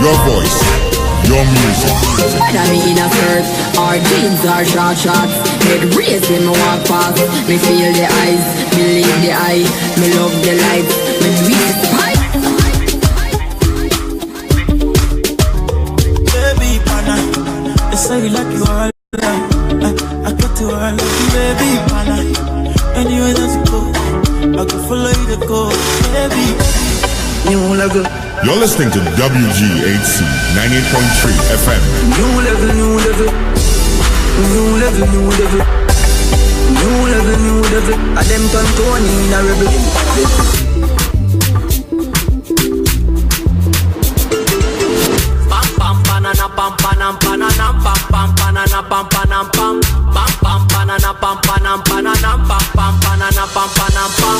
Your voice, your music. Whether me in a skirt or jeans or short shorts, head raised when me walk past. Me feel the eyes, believe the eye. Me love the lights, me tweet the pipe. Baby, pana, they say you like you all. I got to all of you, baby, pana. Anywhere that you go, I can follow you to go, baby. New level. You're listening to WGHC 98.3 FM. New level, new level. New level, new level. New level, new level. I them turn Tony in a rebel. Pam pam banana pam panam banana pam pam banana pam panam pam pam pam banana pam panam banana pam pam banana pam panam pam.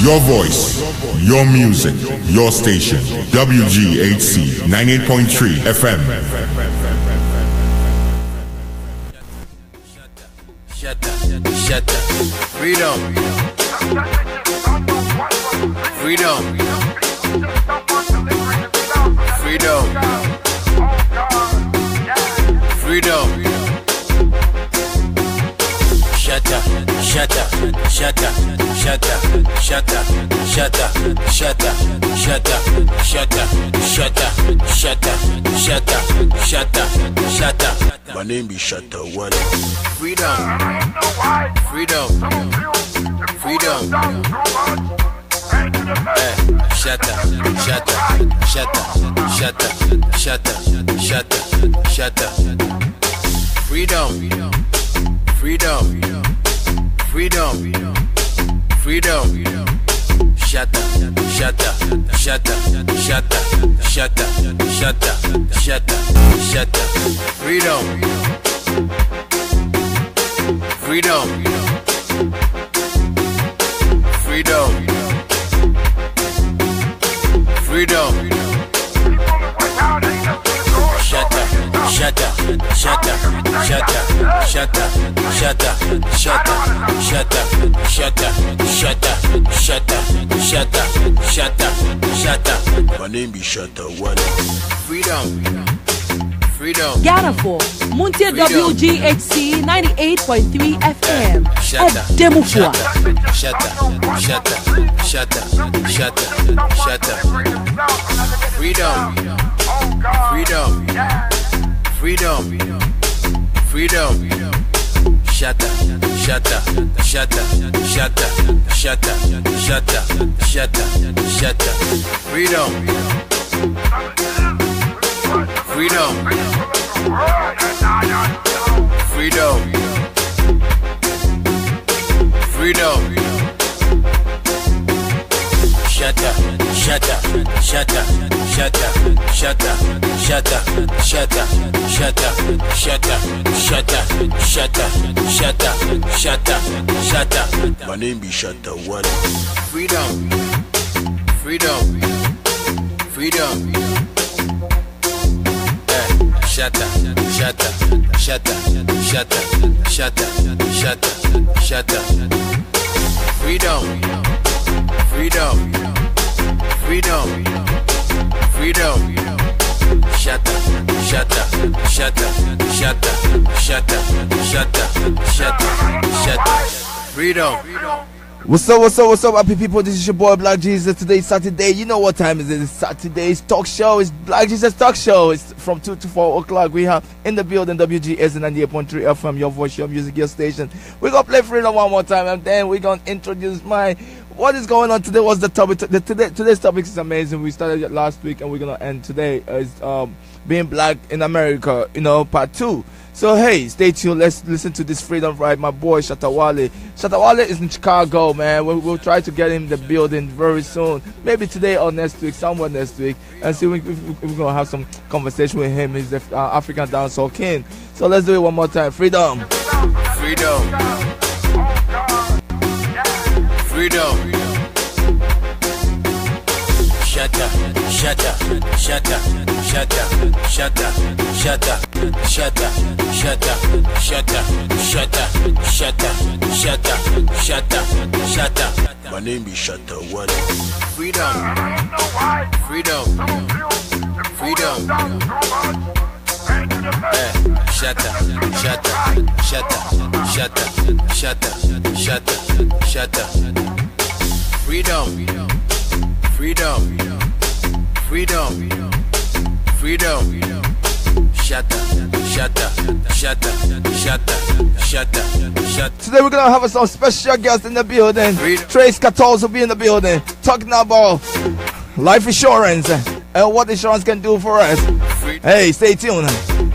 Your voice, your music, your station. WGHC 98.3 FM. Shut up, shut up. Freedom. Freedom. Freedom. Freedom. Shut up, shut up, shut up, shut up, shut up, shut up, shut up, shut up, shut up, shut up, shut up, shut up, shut up, shut up. My name be Shatta One. Freedom. Freedom. Freedom. Shut up, shut up, shut up, shut up, shut up, shut up, shut up. Freedom. Freedom. Freedom. Freedom. Shut up, shut up, shut up, shut up, shut up, shut up, shut up, shut up. Freedom. Freedom. Freedom. Freedom. Shut up, shut up, shut up, shut up, shut up, shut up, shut up, shut up, shut up, shut up, shut up, shut up, shut up, shut up. My name be Shatta One. Freedom. Freedom. Garafo, Monte WGHC 98.3 FM. Shut up. Demofua. Shut up. Shut up. Shut up. Shut up. Shut up. Freedom. Freedom. Freedom. Freedom. Shut up. Shut up. Shut up. Shut up. Shut up. Shut up. Shut up. Shut up. Freedom. Freedom. Freedom. Freedom. Shut up. Shut up. Shut up. Shut up. Shut up. Shut up. Shut up. Shut up. Shut up. Shut up. Shut up. Shut up. Shut up. Shut up. My name be Shatta One. Freedom. Freedom. Freedom. Shut up. Shut up. Shut up. Shut up. Shut up. Shut up. Shut up. Freedom. Freedom. Freedom. Freedom. Shut up. Shut up. Shut up. Shut up. Shut up. Shut up. Shut up. Shut up. Freedom. What's up, happy people? This is your boy Black Jesus. Today is Saturday. You know what time is it? It's Saturday's talk show. It's Black Jesus Talk Show. It's from 2 to 4 o'clock. We have in the building WGS 98.3 FM, your voice, your music, your station. We're going to play Freedom one more time, and then we're going to introduce what is going on today. Was the topic. Today's topic is amazing. We started it last week, and we're going to end today. Is being black in America, part 2. So hey, stay tuned. Let's listen to this Freedom Ride. My boy Shatta Wale. Shatta Wale is in Chicago, man. We'll try to get him in the building very soon. Maybe today or next week, somewhere next week, and see if we're gonna have some conversation with him. He's the African dancehall king. So let's do it one more time. Freedom. Freedom. Freedom. Shut up. Shut up. Shut up. Shut up. Shut up. Shut up. Shut up. Shut up. Shut up. Shut up. Shut up. Shut up. Shut up. Shut up. My name be Shatta One. Freedom. Freedom. Freedom. freedom. Shut up, shut up, shut up, shut up, shut up, shut up, shut up. Freedom, freedom, freedom, freedom. Shut up, shut up, shut up, shut up, shut up, shut up. Today we're gonna have some special guests in the building. Freedom. Trace Cattles will be in the building, talking about life insurance and what insurance can do for us. Hey, stay tuned.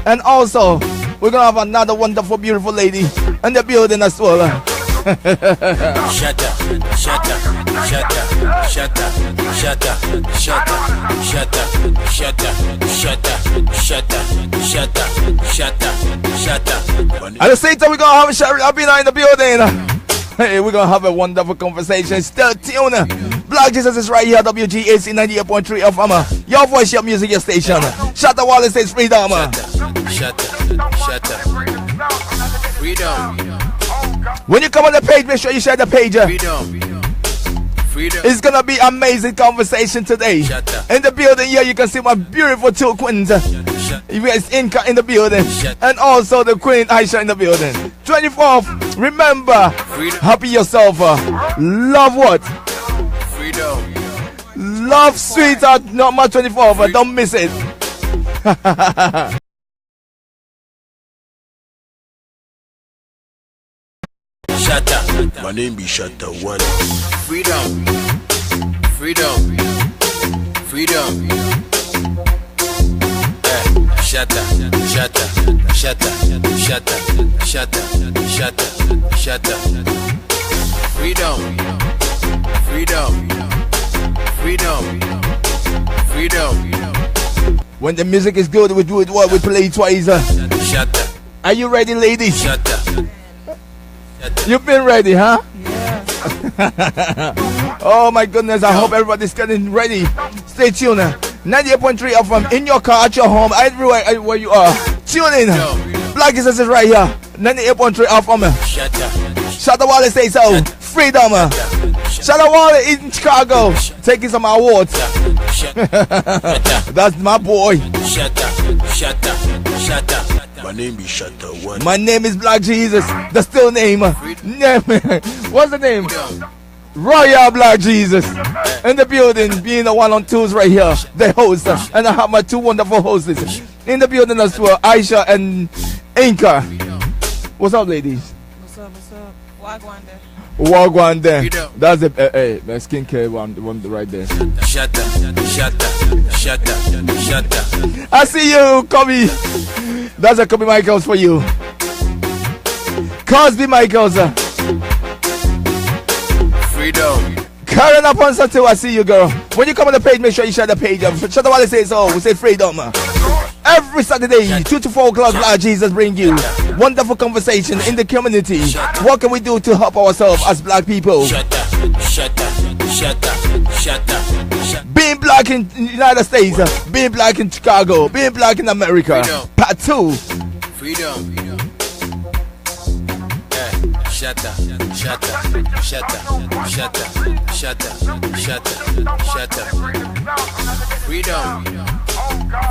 And also, we're gonna have another wonderful, beautiful lady in the building as well. Shut up, shut up, shut up, shut up, shut up, shut up, shut up, shut up, shut up, shut up, shut up, shut up, shut up, shut up. At the same time, we're gonna have Sherry Abina in the building. Hey, we're gonna have a wonderful conversation. Stay tuned. Black Jesus is right here, WGAC 98.3 FM. Your voice, your music, your station. Shut up, Wallace says freedom. Shut up, shut up, shut up. Freedom, When you come on the page, make sure you share the page. freedom, freedom. It's gonna be amazing conversation today. Shut up. In the building here, you can see my beautiful two queens. You guys Inca in the building, and also the Queen Aisha in the building. 24th, remember, Freedom. happy yourself. Love what? Freedom. Love sweetheart, not my 24th, but don't miss it. Shut up. My name be Shatta Wale. Freedom. Freedom. Freedom. Shut up. Shut up. Shut up. Shut up. Shut up. Shut up. Shut up. Freedom. Freedom. Freedom. Freedom. When the music is good, we do it what? We play it twice. Shut up. Are you ready, ladies? Shut up. Shut up. You've been ready, huh? Oh my goodness, I hope everybody's getting ready. Stay tuned. 98.3 FM in your car, at your home, everywhere where you are. Tune in. Black Jesus is right here. 98.3 FM. Shut up. Shatta Wale say so. Freedom. Shatta Wale in Chicago, taking some awards. Shut up. That's my boy. Shut up. Shut up. Shut up. My name be Shatta Wale. My name is Black Jesus. The still name. What's the name? Royal Black Jesus. In the building, being the one on twos right here. The host. And I have my two wonderful hosts in the building as well. Aisha and Inka. What's up, ladies? What's up? What's up? Wagwan there. Wagwan there. That's the my skincare one right there. Shut up. Shut up. Shut up. Shut up. I see you, Kobe. That's a Kobe Michaels for you. Cosby Michaels. Freedom. Karen Aponsa too, I see you, girl. When you come on the page, make sure you share the page. Shatta Wale says so. We say freedom. Every Saturday, 2 to 4 o'clock, Black Jesus bring you wonderful conversation in the community. What can we do to help ourselves as black people? Shut up. Shut up. Shut up. Shut up. Shut Being black in the United States, being black in Chicago, being black in America. Part 2. Freedom. Shut up. Shut up. Shut up. Shut up. Shut up. Shut up. Shut up. Freedom.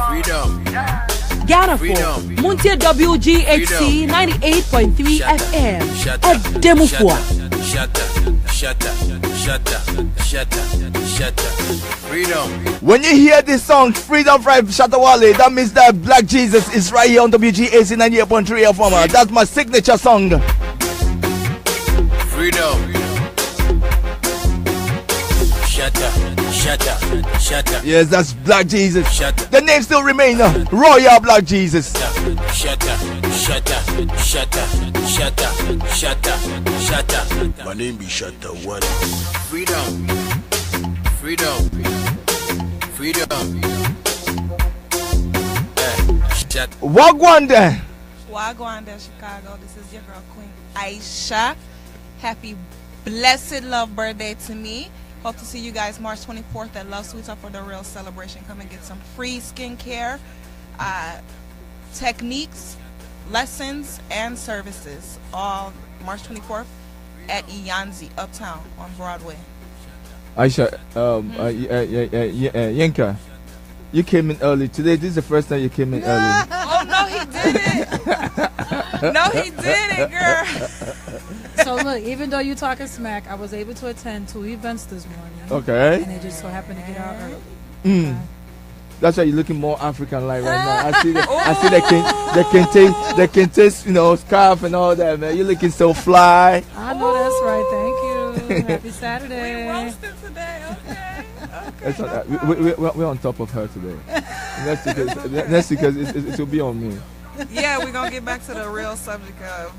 Freedom. Ghana Freedom. for Muntia WGHC 98.3 FM. At Demufua. Shut up. Shut up. Shut up. Shut up. Shut up. Freedom. When you hear this song, Freedom from Shatta Wale, that means that Black Jesus is right here on WGAC 98.3 FM. That's my signature song. Freedom. Shut up. Shut up. Shut up. Yes, that's Black Jesus. Shut up. The name still remains Royal Black Jesus. Shut up. Shut up. Shut up. Shut up. Shut up. Shut up. My name be Shatta Wale. Freedom. Freedom. Freedom. Shut up. Wagwan there. Wagwan there, Chicago. This is your girl, Queen Aisha. Happy blessed love birthday to me. Hope to see you guys March 24th at Love Sweets Up for the real celebration. Come and get some free skincare, techniques, lessons, and services. All March 24th at Iyanzi, Uptown on Broadway. Aisha, Yinka, You came in early today. This is the first time you came in early. Oh no, he didn't. No, he didn't, girl. So look, even though you talking smack, I was able to attend 2 events this morning. Okay. And it just so happened to get out early. Okay. That's why you're looking more African-like right now. I see the kente, scarf and all that, man. You're looking so fly. I know that's right. Thank you. Happy Saturday. We roasted today. Okay. It's not that. We're on top of her today. Next because it will be on me. Yeah, we're gonna get back to the real subject of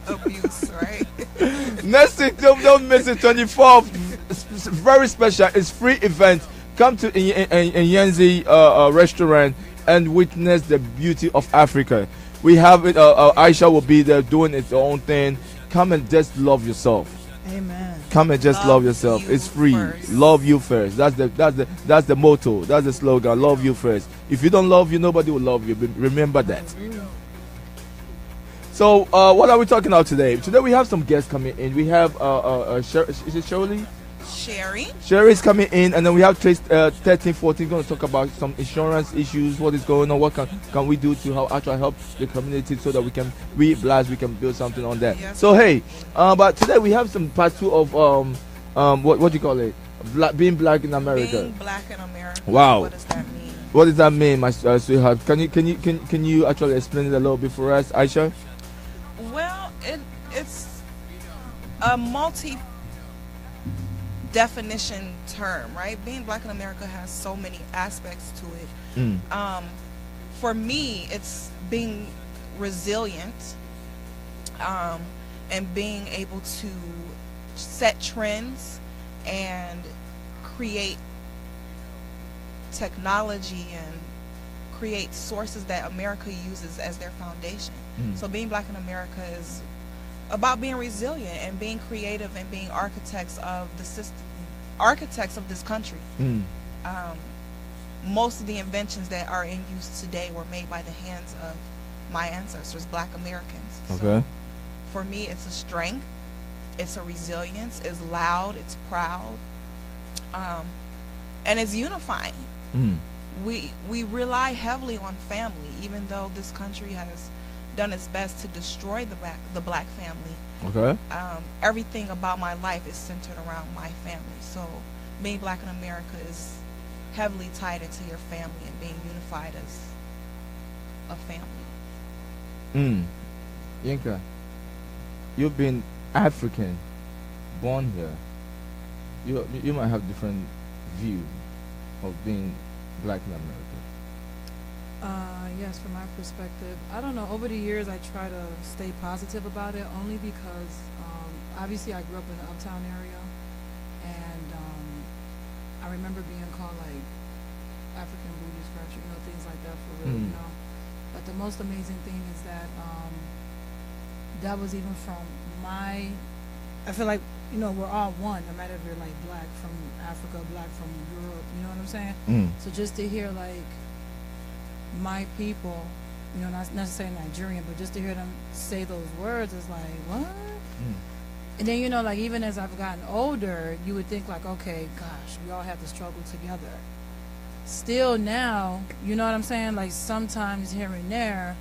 abuse, right? Next week, don't miss it. 24th, very special. It's free event. Come to Yenzi restaurant and witness the beauty of Africa. We have it. Aisha will be there doing its own thing. Come and just love yourself. Amen. Come and just love yourself. It's free. First. Love you first. That's the motto. That's the slogan. Love you first. If you don't love you, nobody will love you. Remember that. So, what are we talking about today? Today we have some guests coming in. We have is it Shirley? Sherry's coming in, and then we have Trace 13, 14 going to talk about some insurance issues, what is going on, what can we do to actually help the community so that we can build something on that. Yes. So hey, but today we have some part 2 of what do you call it? Being black in America. Being black in America. Wow. What does that mean? What does that mean, my sweetheart? Can you actually explain it a little bit for us, Aisha? Well, it's a definition term, right? Being black in America has so many aspects to it. For me, it's being resilient and being able to set trends and create technology and create sources that America uses as their foundation. So being black in America is about being resilient and being creative and being architects of the system, architects of this country. Most of the inventions that are in use today were made by the hands of my ancestors, black Americans. Okay. So for me, it's a strength, it's a resilience, it's loud, it's proud, and it's unifying. We rely heavily on family, even though this country has done its best to destroy the black family. Okay. Everything about my life is centered around my family. So being black in America is heavily tied into your family and being unified as a family. Yinka, you've been African, born here. You might have different view of being black in America. Yes, from my perspective, I don't know. Over the years, I try to stay positive about it, only because obviously I grew up in the Uptown area, and I remember being called like African booty scratcher, things like that for real, But the most amazing thing is that that was even from I feel like we're all one, no matter if you're like black from Africa, black from Europe. You know what I'm saying? So just to hear like my people, not necessarily Nigerian, but just to hear them say those words is like, what? And then, like even as I've gotten older, you would think like, okay, gosh, we all have to struggle together. Still now, you know what I'm saying? Like sometimes here and there,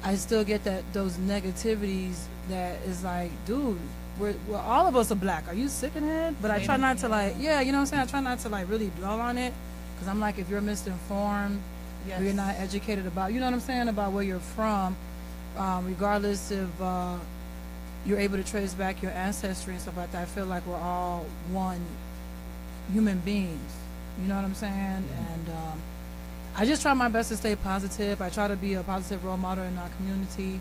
I still get those negativities that is like, dude, we're all of us are black. Are you sick in the head? But I try not to like, you know what I'm saying? I try not to like really dwell on it, because I'm like, if you're misinformed, or you're not educated about, you know what I'm saying, about where you're from, regardless if you're able to trace back your ancestry and stuff like that, I feel like we're all one human beings. You know what I'm saying? And I just try my best to stay positive. I try to be a positive role model in our community,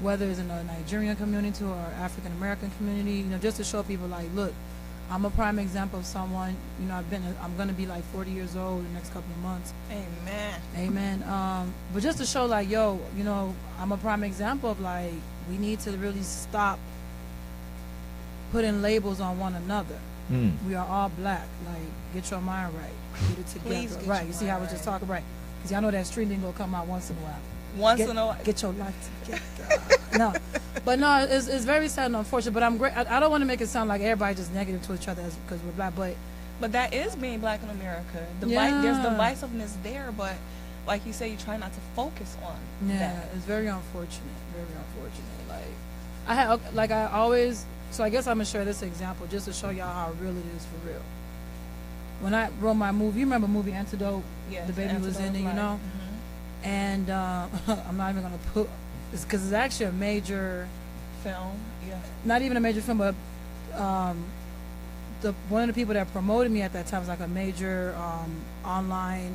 whether it's in a Nigerian community or African American community, just to show people like, look, I'm a prime example of someone, I'm going to be like 40 years old in the next couple of months. Amen. But just to show like, yo, I'm a prime example of like, we need to really stop putting labels on one another. We are all black. Like, get your mind right. Get it together. Please get right. your You see how we're just talking right? Because y'all know that street lingo come out once in a while. Get your life together. No, it's very sad and unfortunate. But I'm great. I don't want to make it sound like everybody just negative to each other because we're black. But But that is being black in America. There's Yeah. divisiveness there, but like you say, you try not to focus on Yeah, that. it's very unfortunate. Very unfortunate. I always. So I guess I'm gonna share this example just to show y'all how real it is for real. When I wrote my movie, you remember movie Antidote? Yes, The baby was in it, you Antidote, know. mhm. And I'm not even gonna put. It's because it's actually a major. Film, yeah. Not even a major film, but one of the people that promoted me at that time was like a major online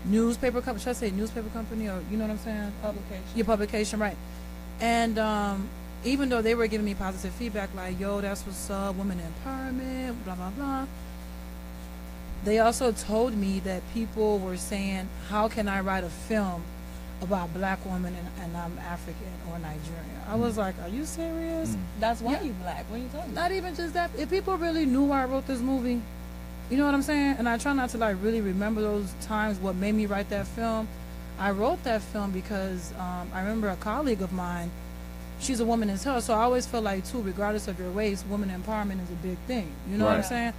newspaper company. Should I say newspaper company, or you know what I'm saying? Publication. Your publication, right? And even though they were giving me positive feedback, like, yo, that's what's up, women empowerment, blah blah blah. They also told me that people were saying, how can I write a film about black women and I'm African or Nigerian? I was like, are you serious? That's why Yeah. you black. What are you talking about? Not even just that. If people really knew why I wrote this movie, you know what I'm saying? And I try not to like really remember those times, what made me write that film. I wrote that film because I remember a colleague of mine, she's a woman as hell, so I always feel like too, regardless of your race, woman empowerment is a big thing. You know what I'm Right. saying?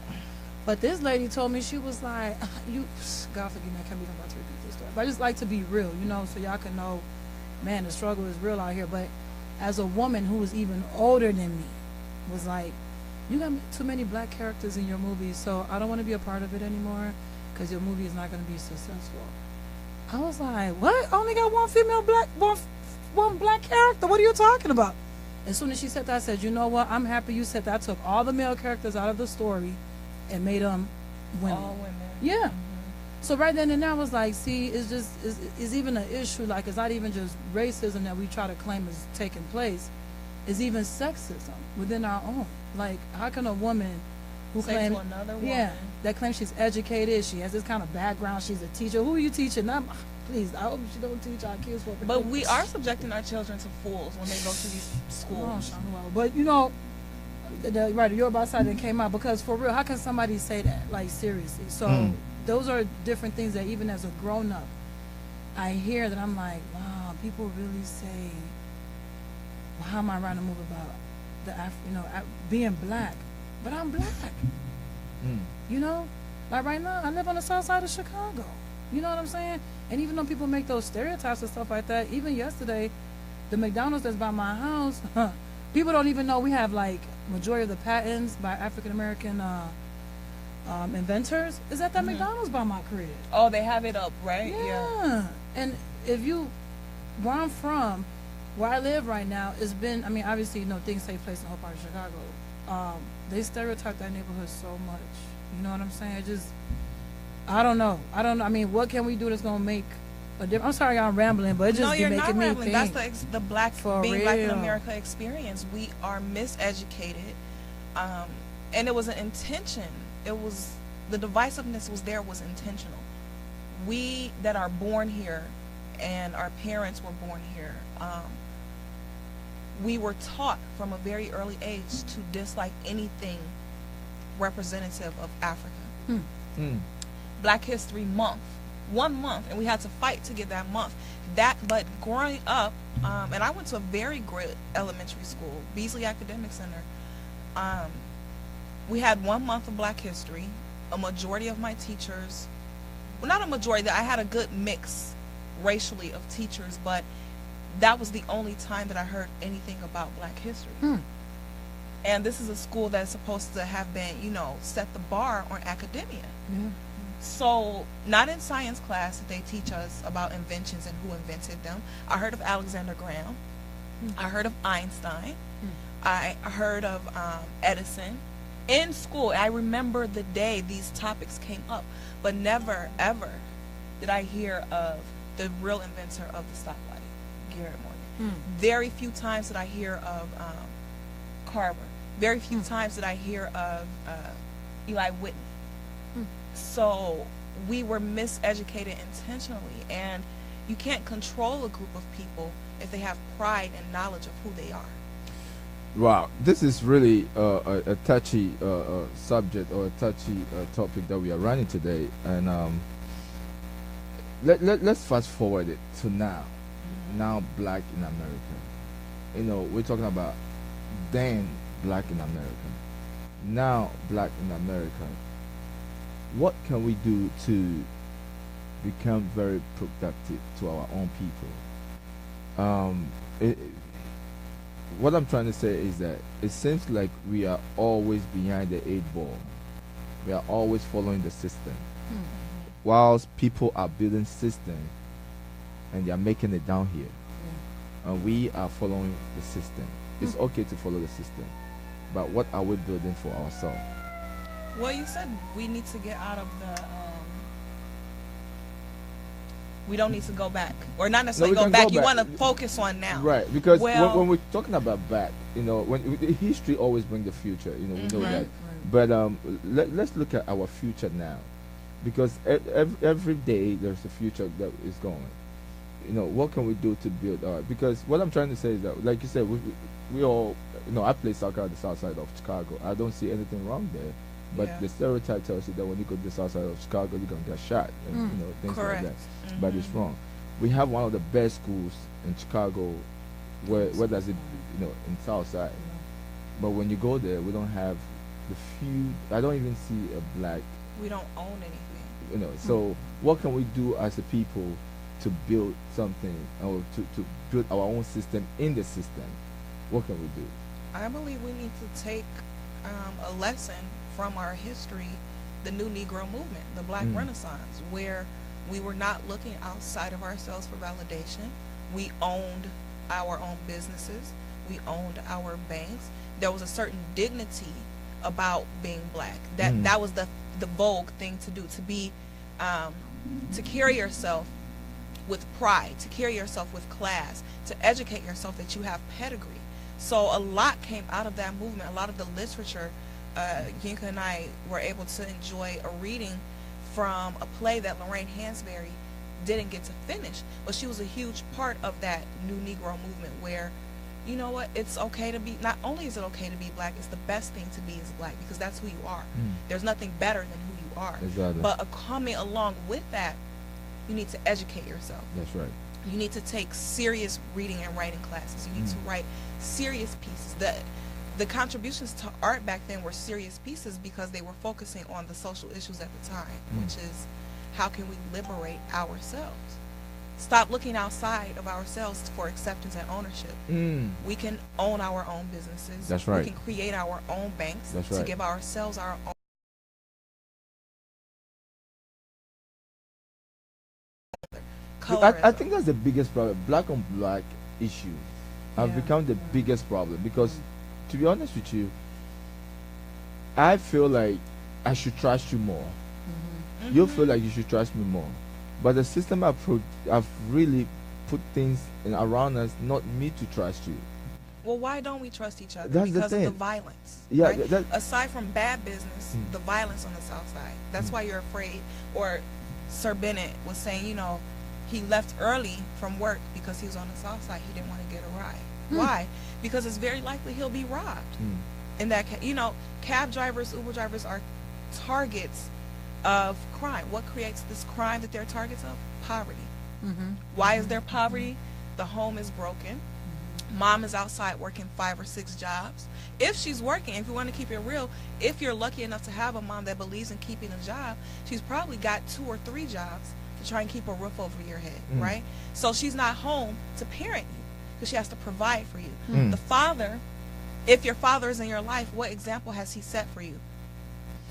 But this lady told me, she was like, God forgive me, I can't believe I'm about to repeat this story. But I just like to be real, you know, so y'all can know, man, the struggle is real out here. But as a woman who was even older than me, was like, you got too many black characters in your movies, so I don't want to be a part of it anymore because your movie is not going to be successful. I was like, what? I only got one black character? What are you talking about? As soon as she said that, I said, you know what? I'm happy you said that. I took all the male characters out of the story and made them women. All women. Yeah. So right then and there, I was like, see, it's even an issue. Like, it's not even just racism that we try to claim is taking place. It's even sexism within our own. Like, how can a woman who Say claims, to another woman. yeah, that claims she's educated, she has this kind of background, she's a teacher. Who are you teaching? Please, I hope she don't teach our kids for. But we are subjecting our children to fools when they go to these Oh, schools. Shanuel. But you know, right, the Yoruba side that came out, because for real, how can somebody say that? Like, seriously. So those are different things that even as a grown up, I hear that I'm like, wow, people really say, well, how am I writing a movie about being black? But I'm black. You know, like right now, I live on the south side of Chicago. You know what I'm saying? And even though people make those stereotypes and stuff like that, even yesterday, the McDonald's that's by my house, people don't even know we have like majority of the patents by African American inventors is at that McDonald's by my crib. Oh, they have it up, right? Yeah. And if you, where I'm from, where I live right now, it's been, I mean, obviously, you know, things take place in the whole part of Chicago. They stereotype that neighborhood so much. You know what I'm saying? It just, I don't know. I mean, what can we do that's going to make a difference? I'm sorry I'm rambling, but it just No, be you're making not me rambling. think. That's the black For being black in real. America experience. We are miseducated, and it was an intention. It was the divisiveness was there was intentional. We that are born here, and our parents were born here. We were taught from a very early age to dislike anything representative of Africa. Black History Month, 1 month, and we had to fight to get that month. But growing up, and I went to a very great elementary school, Beasley Academic Center. We had 1 month of Black History. A majority of my teachers, well, not a majority, I had a good mix racially of teachers, but that was the only time that I heard anything about Black history. And this is a school that's supposed to have been, you know, set the bar on academia. So, not in science class did they teach us about inventions and who invented them. I heard of Alexander Graham. I heard of Einstein. I heard of Edison. In school, I remember the day these topics came up, but never, ever did I hear of the real inventor of the stoplight, Garrett Morgan. Very few times did I hear of Carver. Very few times did I hear of Eli Whitney. So we were miseducated intentionally, and you can't control a group of people if they have pride and knowledge of who they are. Wow, this is really a touchy subject, or a touchy topic that we are running today, and let's fast forward it to now. Now, black in America. You know, we're talking about then black in America. now black in America, what can we do to become very productive to our own people? What I'm trying to say is that it seems like we are always behind the 8 ball. We are always following the system. Whilst people are building systems and they are making it down here. And we are following the system. It's okay to follow the system, but what are we building for ourselves? Well, you said we need to get out of the. We don't need to go back, or not necessarily go back. You want to focus on now, right? Because well, when we're talking about back, you know, when history always brings the future, you know, we know that. Right. But let's look at our future now, because every day there's a future that is going. You know, what can we do to build our? Because what I'm trying to say is that, like you said, we all, you know, I play soccer at the south side of Chicago. I don't see anything wrong there, but the stereotype tells you that when you go to the south side of Chicago, you're gonna get shot, and you know, things like that. But it's wrong. We have one of the best schools in Chicago. Where does it, you know, in south side? But when you go there, we don't have the few. I don't even see a black. We don't own anything. You know, so what can we do as a people to build something, or to build our own system in the system? What can we do? I believe we need to take a lesson from our history, the New Negro movement, the Black Renaissance, where we were not looking outside of ourselves for validation. We owned our own businesses. We owned our banks. There was a certain dignity about being black. That was the vogue thing to do, to be to carry yourself with pride, to carry yourself with class, to educate yourself that you have pedigree. So a lot came out of that movement. A lot of the literature, Yinka and I were able to enjoy a reading from a play that Lorraine Hansberry didn't get to finish, but she was a huge part of that New Negro movement where, you know what, it's okay to be, not only is it okay to be black, it's the best thing to be is black, because that's who you are. There's nothing better than who you are. Exactly. But coming along with that, you need to educate yourself. That's right. You need to take serious reading and writing classes. You need to write serious pieces. The contributions to art back then were serious pieces because they were focusing on the social issues at the time, which is how can we liberate ourselves? Stop looking outside of ourselves for acceptance and ownership. We can own our own businesses. That's right. We can create our own banks. That's to right. give ourselves our own. I think that's the biggest problem. Black on black issues have become the biggest problem because, to be honest with you, I feel like I should trust you more. You feel like you should trust me more, but the system have really put things around us, not me to trust you. Well, why don't we trust each other? That's because the of thing. the violence. Yeah, right? Aside from bad business, the violence on the South Side. That's why you're afraid. Or Sir Bennett was saying, you know, he left early from work because he was on the South Side. He didn't want to get a ride. Why? Because it's very likely he'll be robbed. And that, you know, cab drivers, Uber drivers are targets of crime. What creates this crime that they're targets of? Poverty. Why is there poverty? The home is broken. Mom is outside working 5 or 6 jobs. If she's working, if you want to keep it real, if you're lucky enough to have a mom that believes in keeping a job, she's probably got 2 or 3 jobs to try and keep a roof over your head, right? So she's not home to parent you because she has to provide for you. The father, if your father is in your life, what example has he set for you?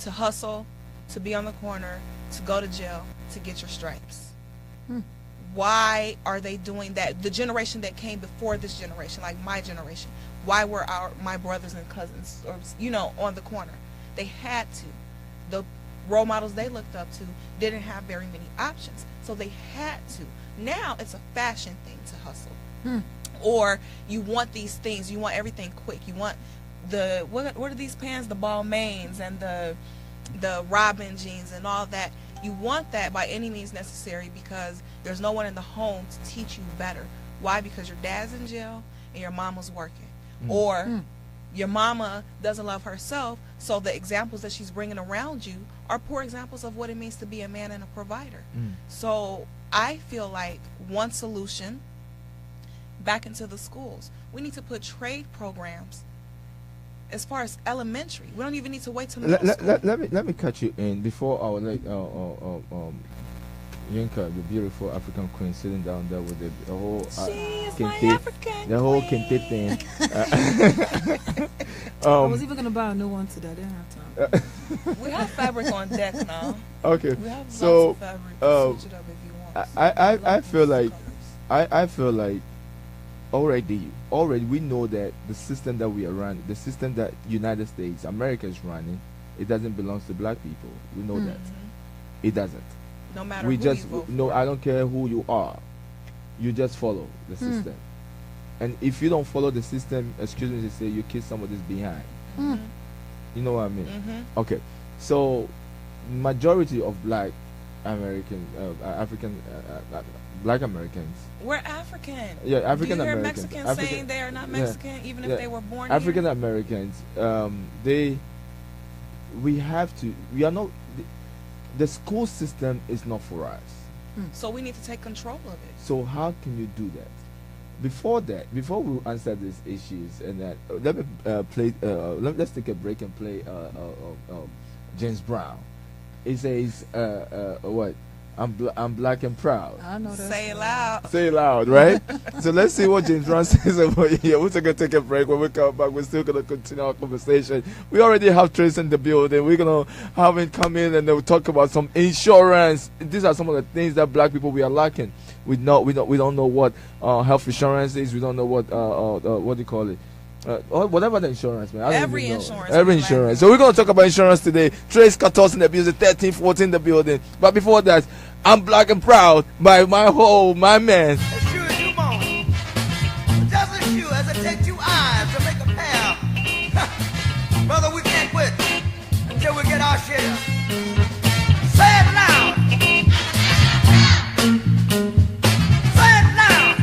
To hustle, to be on the corner, to go to jail, to get your stripes. Why are they doing that? The generation that came before this generation, like my generation, why were my brothers and cousins, or you know, on the corner? They had to. The role models they looked up to didn't have very many options, so they had to. Now it's a fashion thing to hustle, or you want these things, you want everything quick. You want the what are these pants? The Balmains and the Robin jeans and all that. You want that by any means necessary because there's no one in the home to teach you better. Why? Because your dad's in jail and your mama's working. Or your mama doesn't love herself, so the examples that she's bringing around you are poor examples of what it means to be a man and a provider. So I feel like one solution, back into the schools, we need to put trade programs as far as elementary. We don't even need to wait till Let, middle let, school. let me cut you in before our Yinka, the beautiful African queen, sitting down there with the whole She's my kente, African the whole queen. kente thing. I was even gonna buy a new one today. I didn't have time. We have fabric on deck now. Okay, We have lots so of fabric to switch it up if you want. I feel like I feel like already we know that the system that we are running, the system that United States, America is running, it doesn't belong to black people. We know that. It doesn't. No matter We who just you vote no. for. I don't care who you are. You just follow the system. And if you don't follow the system, excuse me to say, you kiss somebody's behind. You know what I mean? Okay. So majority of black American, black Americans. We're African. Yeah, African Do you hear Americans. Mexicans saying they are not Mexican, even if they were born African here? Americans, we are not, the school system is not for us. So we need to take control of it. So how can you do that? Before we answer these issues, and that let me play. Let's take a break and play James Brown. It says, "What? I'm black and proud." I know that. Say it loud. Say it loud, right? So let's see what James Brown says about here. We're gonna take a break. When we come back, we're still gonna continue our conversation. We already have Trace in the building. We're gonna have him come in and they'll talk about some insurance. These are some of the things that black people we are lacking. We don't know what health insurance is. We don't know what do you call it? Or whatever the insurance, man. I don't Every even know. insurance. Every insurance. So we're going to talk about insurance today. Trace 14 in the building, 13, 14 in the building. But before that, I'm black and proud by my man. As sure as you want. Just as sure as it takes 2 eyes to make a pair. Brother, we can't quit until we get our share. Say it loud. Say it loud.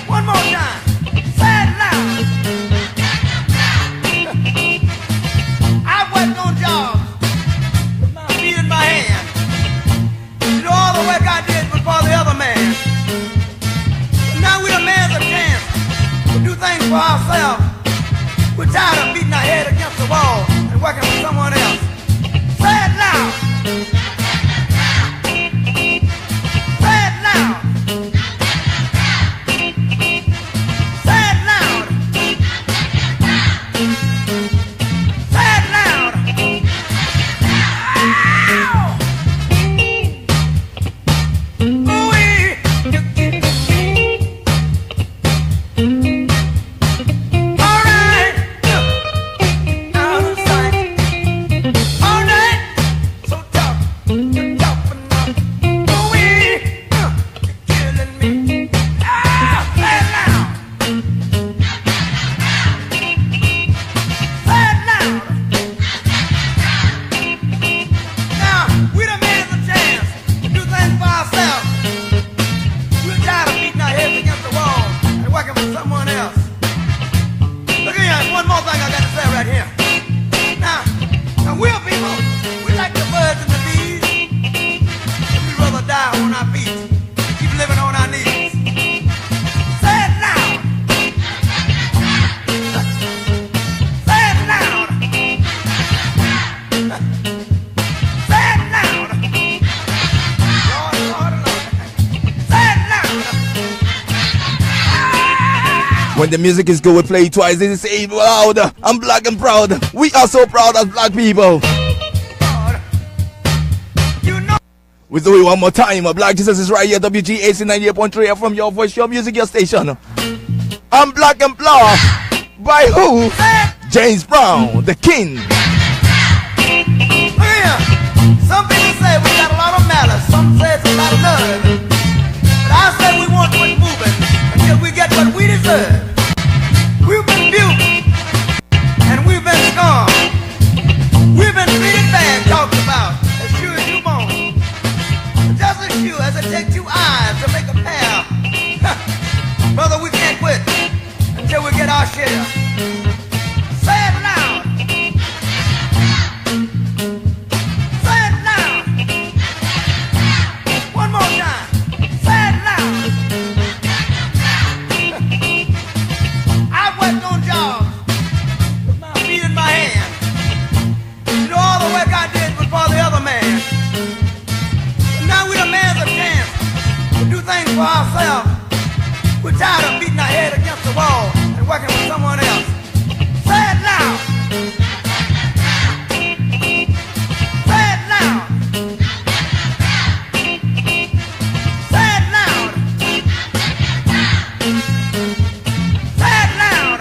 One more time. Say it loud. I've worked on jobs with my feet in my hand. You know all the work I did before the other man. But now we demand a chance to do things for ourselves. We're tired of beating our head against the wall and working for someone else. Say it loud. Say it loud. Say it loud. Say it loud. When the music is good, we play it twice. They say it loud. I'm black and proud. We are so proud as black people. We do it one more time. Black Jesus is right here. WGAC 98.3 from your voice, your music, your station. I'm black and proud. By who? James Brown, the king. Some people say we got a lot of malice. Some say it's a lot of nerve. But I say we want to quit moving until we get what we deserve. We've been buked and we've been scorned. We've been treated bad, talked about, as sure as you want. Just as sure as it takes 2 eyes to make a pair. Brother, we can't quit until we get our share. Say it loud. wall and working with someone else. Say it loud. Say it loud. Say it loud. Say it loud.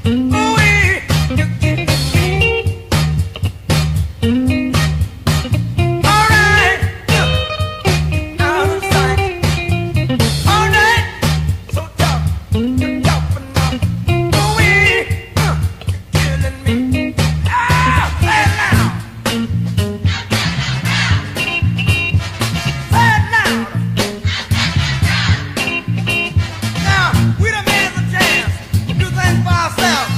Ooh-wee. All right. Out of sight. All right. So tough. You're tough enough. Ooh-wee. You're killing me. Say it loud. Say it loud. Now, we done made us a chance to do things for ourselves.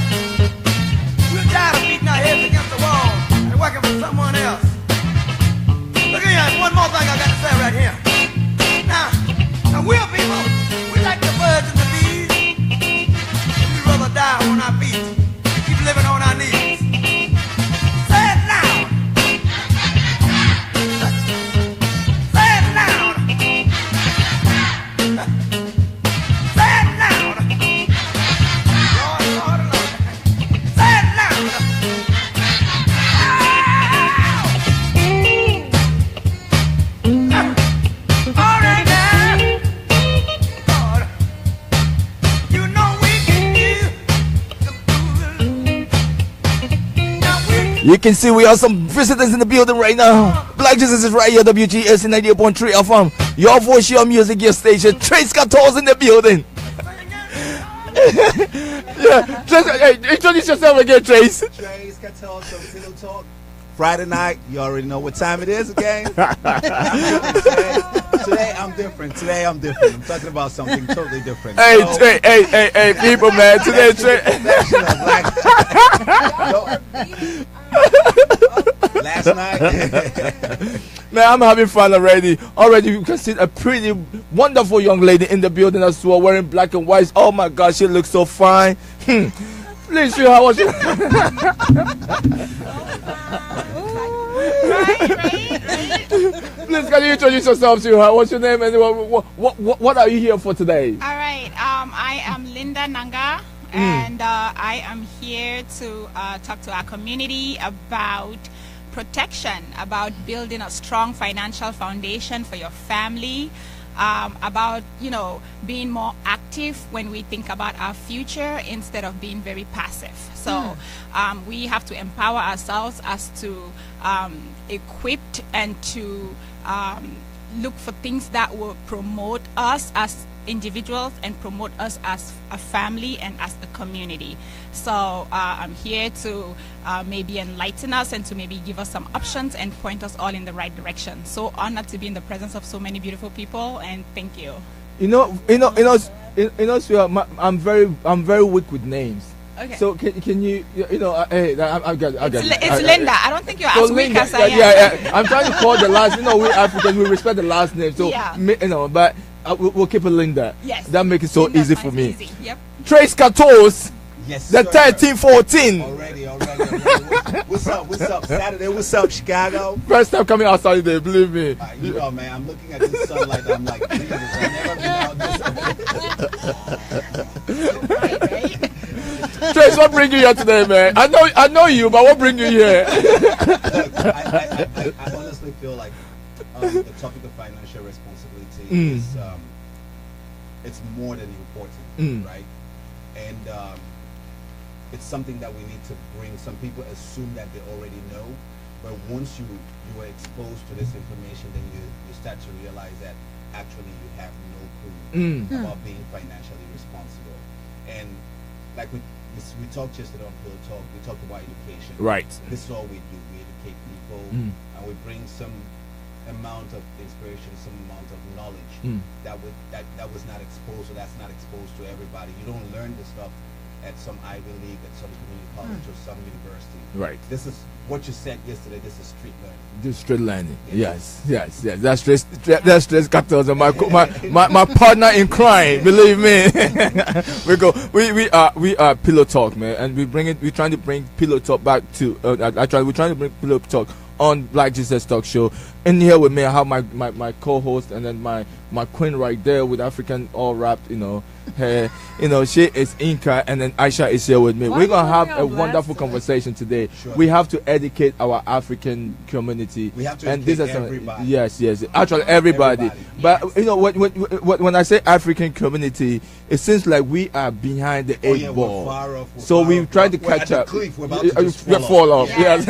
We're tired of beating our heads against the wall and working for someone else. Look at here, one more thing I got to say right here. Now we're people, we like the birds and the bees. We'd rather die on our feet than keep living on our knees. Say it loud. Say it loud. Say it loud. Lord, Lord, Lord. Say it loud. All right now. Lord, you know we can do the fool. Now we You can see we have some visitors in the building right now. Black Jesus is right here, WGS 98.3 FM. Your voice, your music, your station. Trace Catos in the building. Yeah, Trace, hey, introduce yourself again, Trace. Trace Catos from Pillow Talk. Friday night, you already know what time it is again. Today I'm different. I'm talking about something totally different. Hey, So, hey, people, man. Today, Trace. professional black. Last night. Man, I'm having fun already. Already, you can see a pretty wonderful young lady in the building as well, wearing black and white. Oh my God, she looks so fine. Please, show how was you? Please, can you introduce yourself to her? What's your name and what are you here for today? All right. I am Linda Nanga, and I am here to talk to our community about protection, about building a strong financial foundation for your family, about, you know, being more active when we think about our future instead of being very passive. So we have to empower ourselves as to equipped and to look for things that will promote us as individuals and promote us as a family and as a community. So I'm here to maybe enlighten us and to maybe give us some options and point us all in the right direction. So honored to be in the presence of so many beautiful people, and thank you. I'm very weak with names. Okay. So can you hey, I got it's Linda. I don't think you're as weak as I am. Yeah. I'm trying to call the last. We Africans, we respect the last name. So but we'll keep it Linda. Yes. That makes it so Linda's easy for me. easy. Yep. Trace Catos. Yes, the 1314. Already. What's up? Saturday, what's up, Chicago? First time coming outside today, believe me. You know, man, I'm looking at this sunlight. I'm like, Jesus, I've never been out this. Trace, what bring you here today, man? I know you, but what bring you here? I honestly feel like the topic of financial responsibility is it's more than important, right? And it's something that we need to bring. Some people assume that they already know, but once you are exposed to this information, then you start to realize that actually you have no clue about being financially responsible. And like we talked yesterday on Pillow Talk, we talked about education. Right. This is all we do. We educate people, and we bring some amount of inspiration, some amount of knowledge that was not exposed, or that's not exposed to everybody. You don't learn this stuff at some Ivy League, at some community college, or some university. Right. This is what you said yesterday. This is street learning. This street learning. Yes. That's Trace Catos, my partner in crime. Believe me. We are Pillow Talk, man, and we're trying to bring Pillow Talk back to. We're trying to bring Pillow Talk on Black Jesus Talk Show. In here with me, I have my co-host and then my queen right there with African all wrapped, hair. She is Inka, and then Aisha is here with me. We're gonna have a wonderful conversation today. Sure. We have to educate our African community. We have to and educate everybody. Yes, actually everybody. But when I say African community, it seems like we are behind the eight ball. We're far off, so we're trying to catch up. We're about to just fall off. Yes.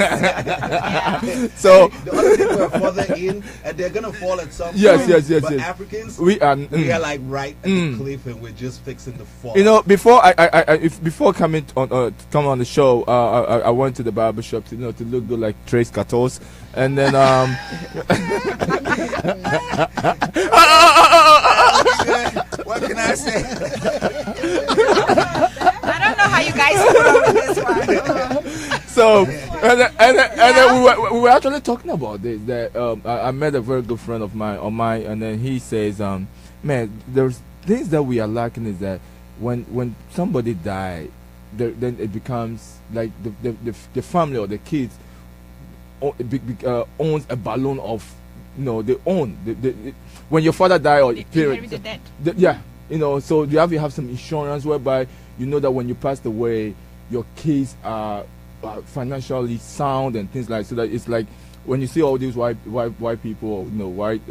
So the other thing, we're further in, and they're gonna fall at some point. Yes. But Africans, we are like right at the cliff, and we're just fixing the fall. Before coming on the show, I went to the barber shop to look good like Trace Catos, and then what can I say? I don't know how you guys feel with this one. So, and then we were actually talking about this. That I met a very good friend of mine, and then he says, man, there's things that we are lacking is that when somebody died, then it becomes like the family or the kids owns a balloon of, they own when your father died or parents, so you have some insurance whereby that when you passed away, your kids are financially sound and things like so that it's like when you see all these white people, white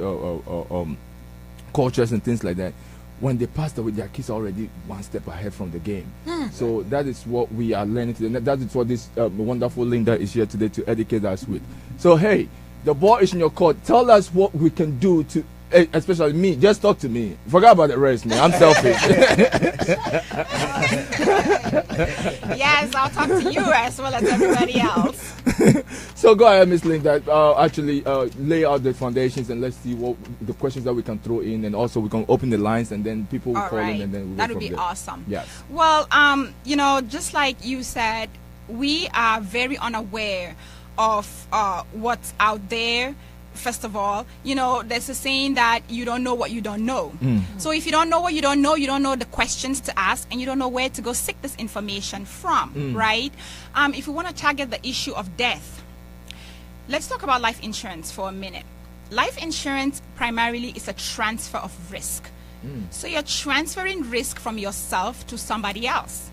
cultures and things like that. When they passed away, their kids are already one step ahead from the game. So that is what we are learning today. And that is what this wonderful Linda is here today to educate us with. So, hey, the ball is in your court. Tell us what we can do to, especially me. Just talk to me. Forget about the rest, man. I'm selfish. Yes, I'll talk to you as well as everybody else. So go ahead, Miss Linda. Actually, lay out the foundations and let's see what the questions that we can throw in, and also we can open the lines and then people will call in and then we'll that would be awesome. Yes. Well, just like you said, we are very unaware of what's out there. First of all, there's a saying that you don't know what you don't know. So if you don't know what you don't know the questions to ask, and you don't know where to go seek this information from, right? If we want to target the issue of death, let's talk about life insurance for a minute. Life insurance primarily is a transfer of risk. So you're transferring risk from yourself to somebody else.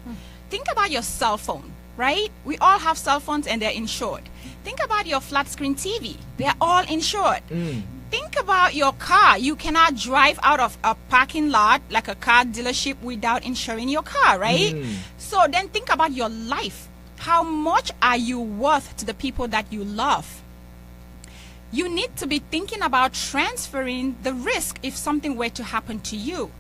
Think about your cell phone, right? We all have cell phones and they're insured. Think about your flat screen TV. They're all insured. Think about your car. You cannot drive out of a parking lot like a car dealership without insuring your car, right? So then think about your life. How much are you worth to the people that you love? You need to be thinking about transferring the risk if something were to happen to you.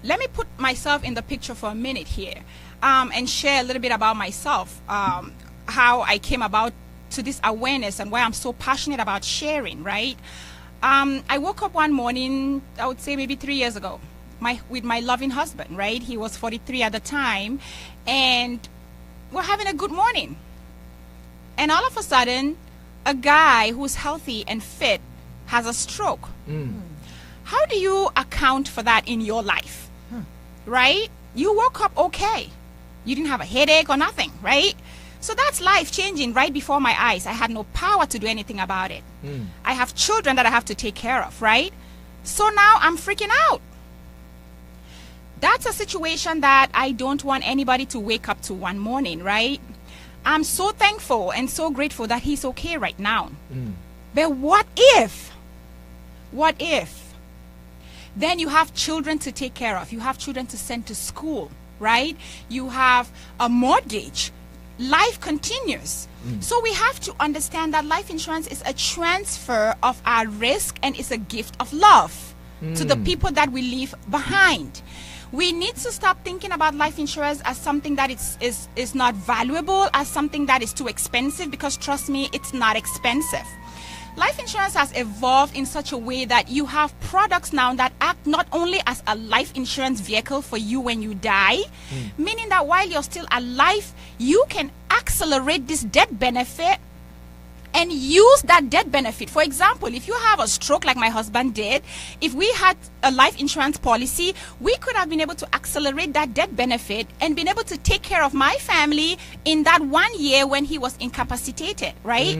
Let me put myself in the picture for a minute here and share a little bit about myself, how I came about to this awareness and why I'm so passionate about sharing, right? I woke up one morning, I would say maybe 3 years ago, with my loving husband, right? He was 43 at the time, and we're having a good morning. And all of a sudden, a guy who's healthy and fit has a stroke. How do you account for that in your life, right? You woke up okay. You didn't have a headache or nothing, right? So that's life changing right before my eyes. I had no power to do anything about it. I have children that I have to take care of, right? So now I'm freaking out. That's a situation that I don't want anybody to wake up to one morning, right? I'm so thankful and so grateful that he's okay right now. But what if? What if? Then you have children to take care of. You have children to send to school, right? You have a mortgage. Life continues. So we have to understand that life insurance is a transfer of our risk and is a gift of love to the people that we leave behind. We need to stop thinking about life insurance as something that is not valuable, as something that is too expensive, because trust me, it's not expensive. Life insurance has evolved in such a way that you have products now that act not only as a life insurance vehicle for you when you die, meaning that while you're still alive, you can accelerate this death benefit and use that death benefit. For example, if you have a stroke like my husband did, if we had a life insurance policy, we could have been able to accelerate that death benefit and been able to take care of my family in that 1 year when he was incapacitated, right?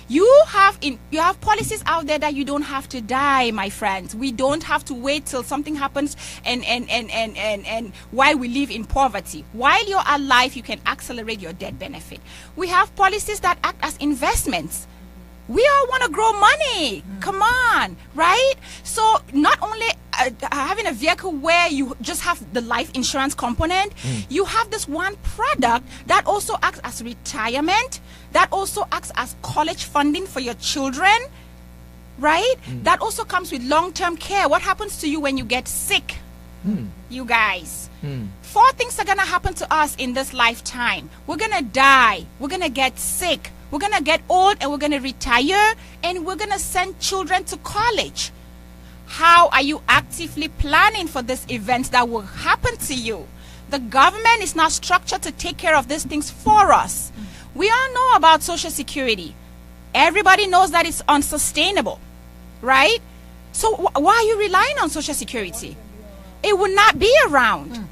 You have policies out there that you don't have to die, my friends. We don't have to wait till something happens and while we live in poverty. While you're alive, you can accelerate your death benefit. We have policies that act as investments. We all want to grow money. Come on, right? So not only having a vehicle where you just have the life insurance component, you have this one product that also acts as retirement, that also acts as college funding for your children, right? That also comes with long-term care. What happens to you when you get sick? You guys. 4 things are going to happen to us in this lifetime. We're going to die. We're going to get sick. We're going to get old and we're going to retire and we're going to send children to college. How are you actively planning for these events that will happen to you? The government is not structured to take care of these things for us. We all know about Social Security. Everybody knows that it's unsustainable, right? So why are you relying on Social Security? It will not be around.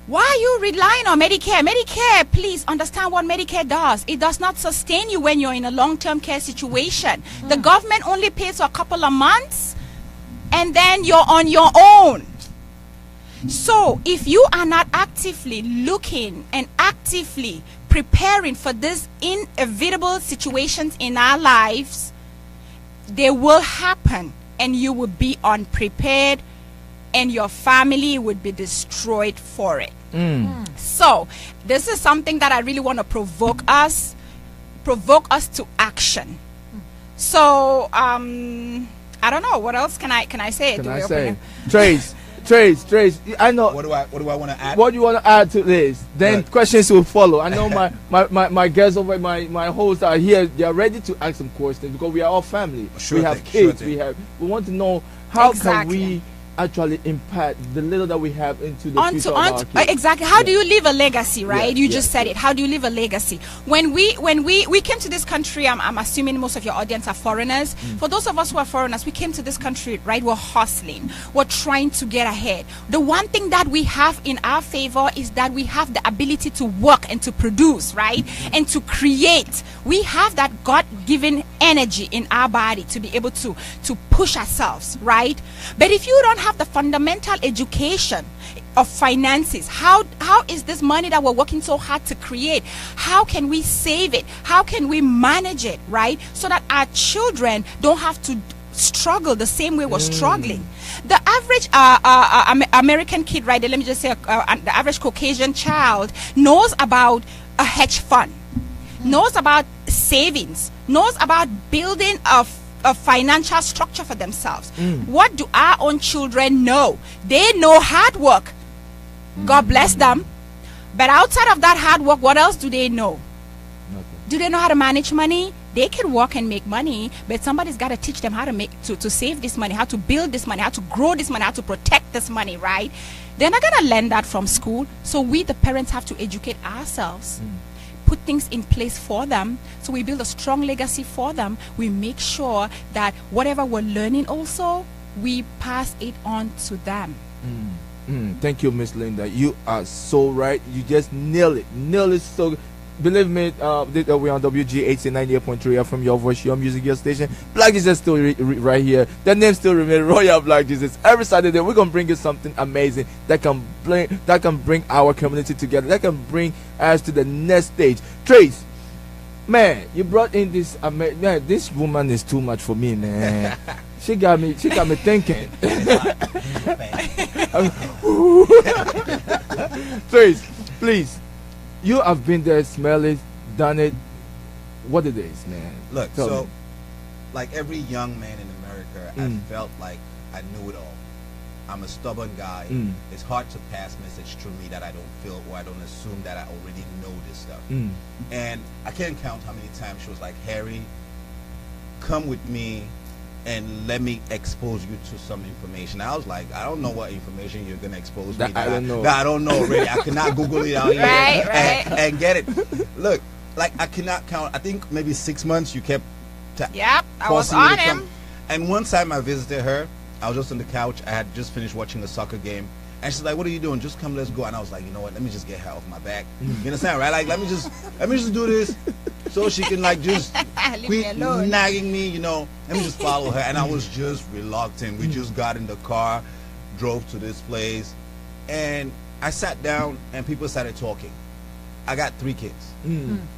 Why are you relying on Medicare? Medicare, please understand what Medicare does. It does not sustain you when you're in a long-term care situation. The government only pays for a couple of months and then you're on your own. So if you are not actively looking and actively preparing for these inevitable situations in our lives, they will happen and you will be unprepared and your family would be destroyed for it. So this is something that I really want to provoke us to action. So I don't know, what else can I say? Can I say? Trace, I know. What do I want to add? What do you want to add to this? Then questions will follow. I know my guests over, my hosts are here. They are ready to ask some questions because we are all family. We have kids. We want to know how can we actually impact the little that we have into the future of our kids. Exactly. How do you leave a legacy, right? You just said it. How do you leave a legacy? When we came to this country, I'm assuming most of your audience are foreigners. For those of us who are foreigners, we came to this country, right? We're hustling. We're trying to get ahead. The one thing that we have in our favor is that we have the ability to work and to produce, right? And to create. We have that God-given energy in our body to be able to push ourselves, right? But if you don't have the fundamental education of finances, how is this money that we're working so hard to create, how can we save it, how can we manage it, right, so that our children don't have to struggle the same way we're struggling. The average American kid, right, let me just say the average Caucasian child knows about a hedge fund, knows about savings, knows about building a financial structure for themselves. What do our own children know? They know hard work. God bless them. But outside of that hard work, what else do they know? Nothing. Do they know how to manage money? They can work and make money, but somebody's got to teach them how to save this money, how to build this money, how to grow this money, how to protect this money, right? They're not going to learn that from school. So we, the parents, have to educate ourselves. Put things in place for them, so we build a strong legacy for them. We make sure that whatever we're learning also, we pass it on to them. Thank you, Miss Linda. You are so right. You just nail it. So believe me, we're on WGHC 98.3 FM, your voice, your music, your station. Black Jesus still right here. That name still remains Royal Black Jesus. Every Saturday we're gonna bring you something amazing that can bring our community together, that can bring us to the next stage. Trace, man, you brought in this man, this woman is too much for me, man. She got me thinking. Trace, please. You have been there, smell it, done it. What it is, man. Look, so like every young man in America, I felt like I knew it all. I'm a stubborn guy. It's hard to pass message through me that I don't feel or I don't assume that I already know this stuff. And I can't count how many times she was like, Harry, come with me and let me expose you to some information. I was like, I don't know what information you're gonna expose me. I don't know. I don't know, really. I cannot Google it out here and get it. Look, like I cannot count. I think maybe 6 months you kept. Yep, I was forcing me on to come. him. And one time I visited her. I was just on the couch. I had just finished watching a soccer game. And she's like, "What are you doing? Just come, let's go." And I was like, "You know what? Let me just get her off my back." You understand, right? Like, let me just do this, so she can like just quit nagging me. You know, let me just follow her. And I was just reluctant. We just got in the car, drove to this place, and I sat down, and people started talking. I got 3 kids,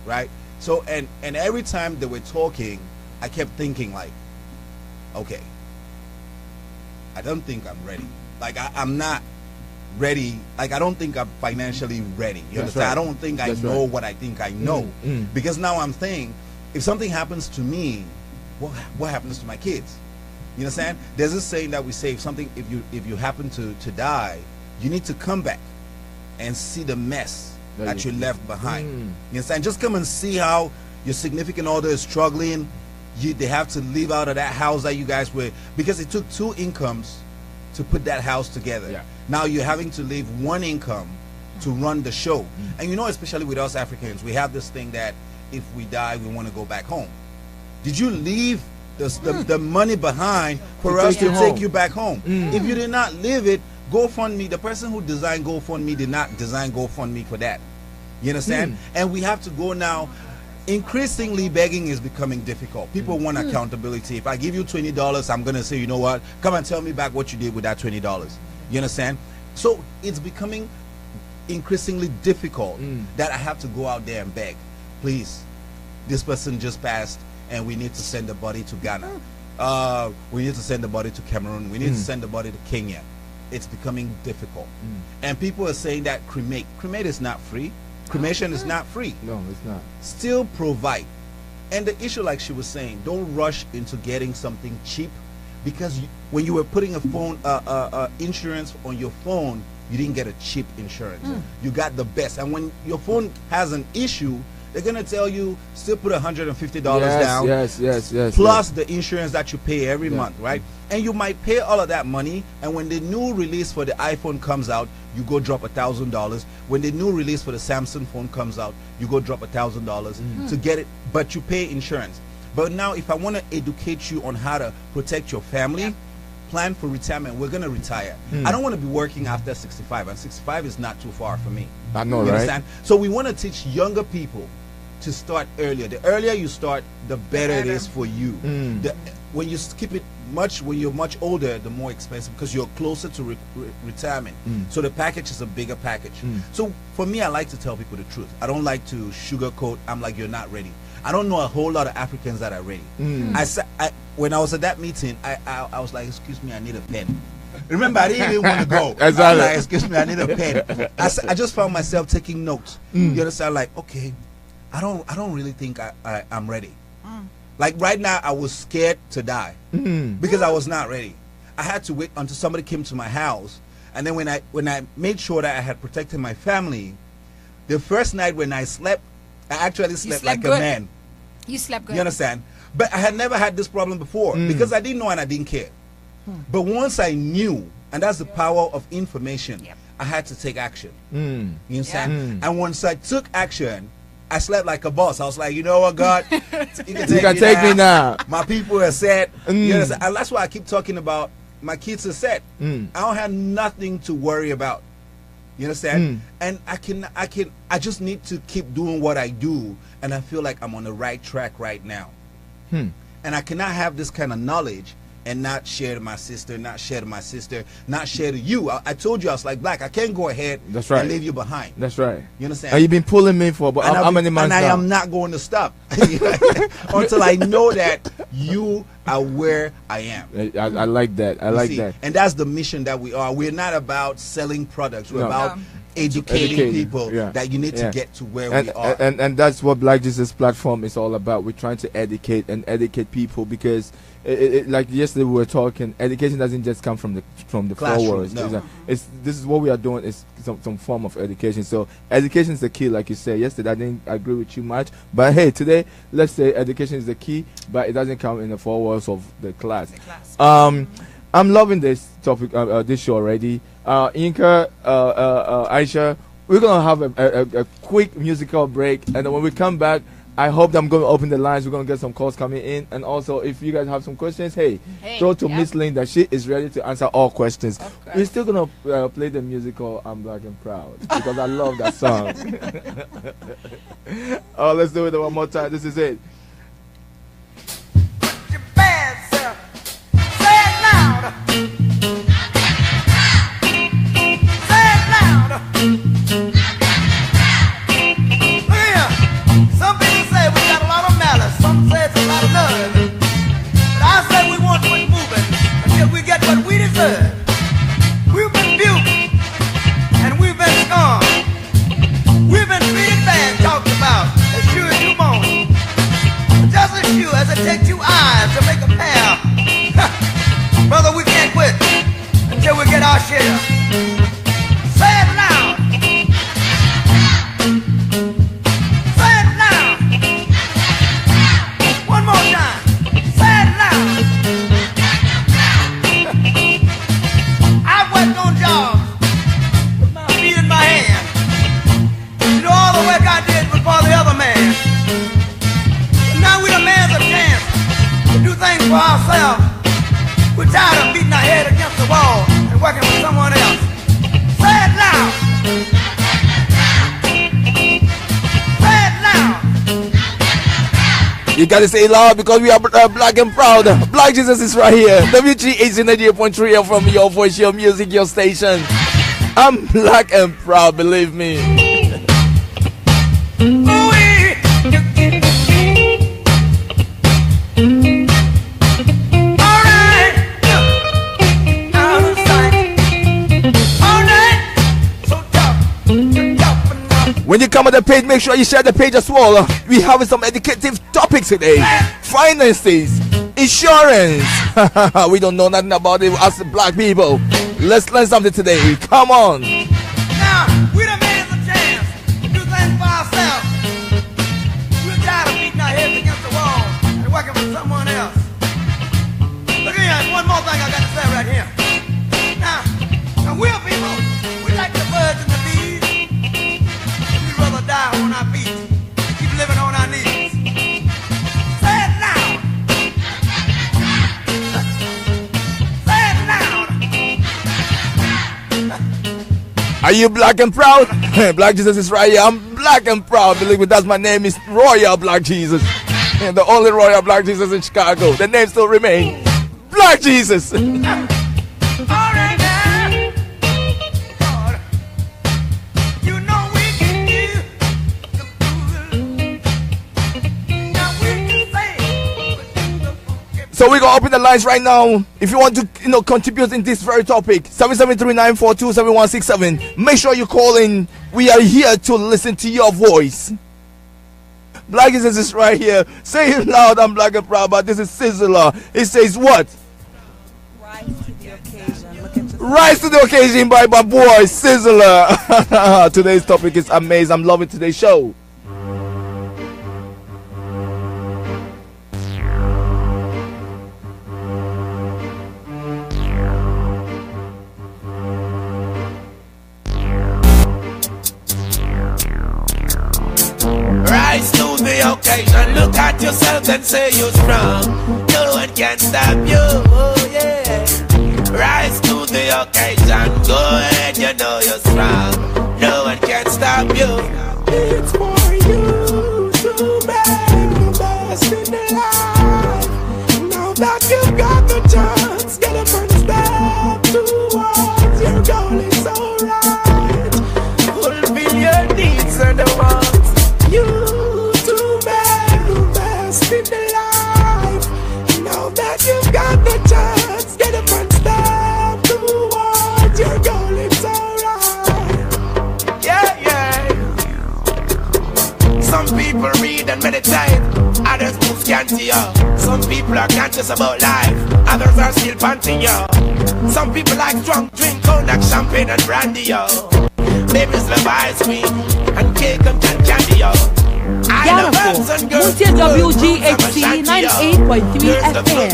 right? So and every time they were talking, I kept thinking like, okay, I don't think I'm ready. Like I'm not ready. Like I don't think I'm financially ready. You understand? right. I don't think I know what I think I know. Because now I'm saying, if something happens to me, what happens to my kids? You understand? There's this saying that we say, if you happen to die, you need to come back and see the mess that you left behind. You understand? Just come and see how your significant other is struggling. They have to leave out of that house that you guys were, because it took 2 incomes to put that house together. Yeah. Now you're having to leave 1 income to run the show. And you know, especially with us Africans, we have this thing that if we die, we want to go back home. Did you leave the money behind for us to take you back home? If you did not leave it, GoFundMe, the person who designed GoFundMe did not design GoFundMe for that. You understand? And we have to go now. Increasingly, begging is becoming difficult. People want accountability. If I give you $20, I'm going to say, you know what? Come and tell me back what you did with that $20. You understand? So it's becoming increasingly difficult that I have to go out there and beg. Please, this person just passed and we need to send the body to Ghana. We need to send the body to Cameroon. We need to send the body to Kenya. It's becoming difficult. And people are saying that cremate. Cremate is not free. Cremation is not free. No, it's not. Still provide. And the issue, like she was saying, don't rush into getting something cheap, because when you were putting a phone insurance on your phone, you didn't get a cheap insurance. You got the best. And when your phone has an issue, they're gonna tell you still put $150 down. Yes. Plus the insurance that you pay every month, right? And you might pay all of that money, and when the new release for the iPhone comes out, you go drop $1,000. When the new release for the Samsung phone comes out, you go drop $1,000 to get it, but you pay insurance. But now, if I want to educate you on how to protect your family, plan for retirement. We're gonna retire. I don't want to be working after 65, and 65 is not too far for me. I know, You right? understand? So we want to teach younger people to start earlier. The earlier you start, the better it is for you. When you skip it when you're much older, the more expensive, because you're closer to retirement. So the package is a bigger package. So for me, I like to tell people the truth. I don't like to sugarcoat. I'm like, you're not ready. I don't know a whole lot of Africans that are ready. When I was at that meeting, I was like, excuse me, I need a pen. Remember, I didn't even want to go. Exactly. I was like, excuse me, I need a pen. I just found myself taking notes. You understand? Like, okay, I don't really think I'm ready. Like right now, I was scared to die because I was not ready. I had to wait until somebody came to my house, and then when I made sure that I had protected my family, the first night when I slept, I actually slept like good. a man. You slept good. You understand? But I had never had this problem before because I didn't know and I didn't care. But once I knew, and that's the power of information, I had to take action. You understand? And once I took action, I slept like a boss. I was like, you know what, God, you can take me now. My people are set. You understand? And that's why I keep talking about my kids are set. I don't have nothing to worry about. You understand? And I just need to keep doing what I do, and I feel like I'm on the right track right now. And I cannot have this kind of knowledge and not share to my sister, not share to you. I told you, I was like, Black, I can't go ahead and leave you behind. That's right. You understand? And you've been pulling me for how many months now? And I am not going to stop until I know that you are where I am. I like that. I like that. And that's the mission that we are. We're not about selling products. We're about educating people that you need to get to where we are. And that's what Black Jesus platform is all about. We're trying to educate people because like yesterday we were talking, education doesn't just come from the floors. No. This is what we are doing is some form of education. So education is the key, like you said. Yesterday I didn't agree with you much, but hey, today let's say education is the key, but it doesn't come in the 4 walls of the class. I'm loving this topic, this show already. Yinka, Aisha, we're gonna have a quick musical break, and then when we come back, I hope that I'm going to open the lines. We're going to get some calls coming in. And also, if you guys have some questions, throw to Miss Linda. She is ready to answer all questions. We're still going to play the musical I'm Black and Proud because I love that song. Oh, let's do it one more time. This is it. Your bad self. Say it louder. Say it louder. Some people say we got a lot of malice, some say it's a lot of nerve. But I say we want to quit moving until we get what we deserve. We've been buked and we've been scorned. We've been treated bad, talked about, as sure as you moan. Just as sure as it takes 2 eyes to make a pair. Brother, we can't quit until we get our share. Say it loud. For ourselves, we're tired of beating our head against the wall and working for someone else. Say it loud. Say it loud. You gotta say it loud because we are black and proud. Black Jesus is right here. WGH 98.3 from your voice, your music, your station. I'm black and proud, believe me. When you come on the page, make sure you share the page as well. We have some educative topics today. Finances, insurance. We don't know nothing about it as black people. Let's learn something today. Come on. Now, we done made us a chance to do things for ourselves. We're tired of beating our heads against the wall and working for someone else. Look here, one more thing I got to say right here. Now we're people, we like the birds and the bees. We'd rather die on our feet, keep living on our knees. Say it loud. Say it loud. Are you black and proud? Black Jesus is right here. I'm black and proud. Believe me, that's my name is Royal Black Jesus. The only Royal Black Jesus in Chicago. The name still remains Black Jesus. So we're gonna open the lines right now. If you want to, contribute in this very topic, 773-942-7167. Make sure you call in. We are here to listen to your voice. Black Jesus is right here. Say it loud. I'm black and proud. But this is Sizzler. It says what? Rise to the occasion. Rise to the occasion by my boy Sizzler. Today's topic is amazing. I'm loving today's show. Rise to the occasion, look at yourself and say you're strong. No one can stop you, oh yeah. Rise to the occasion, go ahead, you know you're strong. No one can stop you. It's for you to make the best in the life. Now that you've got the chance, get a first step towards your goal, it's alright. Fulfill your needs and the wants. You to make the best in the life. Now that you've got the chance, get a first step towards your goal, it's alright. Yeah, yeah. Some people read and meditate, others move scanty, yo. Some people are conscious about life, others are still panting, yo. Some people like drunk, drink cognac, champagne and brandy, yo. Babies love ice cream and cake and candy, yo. Garafo, Montier WGHC 98.3 FM.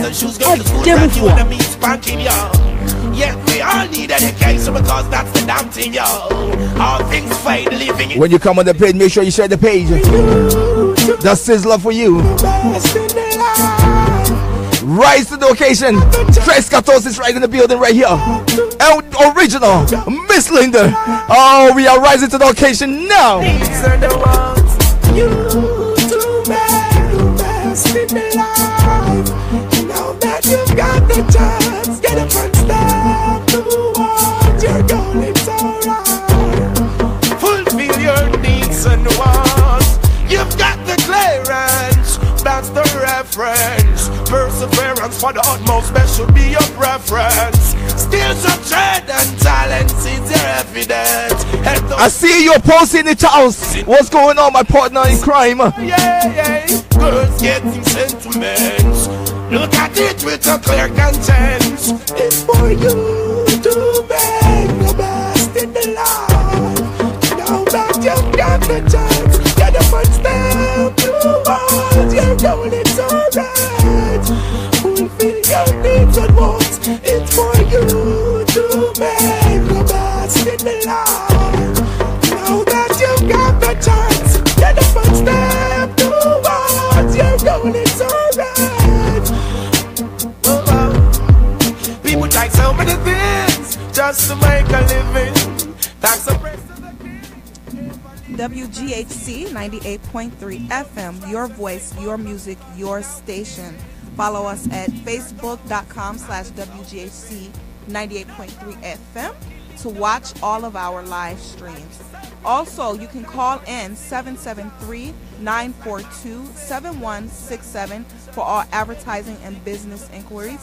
Yeah, we all need education because that's the damn thing, yo. All things fade, living. When you come on the page, make sure you share the page. That's Sizzler for you. Rise to the occasion. Tres Catos is right in the building right here. Original Miss Linda. Oh, we are rising to the occasion now. These are the ones you to make the best in the life. Now that you've got the chance, get a first step towards your goal. It's alright. Fulfill your needs and wants. You've got the clearance. That's the reference. Perseverance for the utmost best should be your preference. Skills of trade and talent is your evidence. I see you posting it out. What's going on, my partner in crime? Yeah. Girls getting sentiments. Look at it with a clear conscience. It's for you to make the best in the life. Now that you've got the chance, get the first step towards your goal. It's alright. Fulfill your needs and wants. It's for you to make the best in the life. Now that you've got the chance, get the first step towards your goal. It's alright. People try so many things just to make a living. Thanks a praise to the King. WGHC 98.3 FM, your voice, your music, your station. Follow us at facebook.com/WGHC 98.3 FM to watch all of our live streams. Also, you can call in 773-942-7167 for all advertising and business inquiries.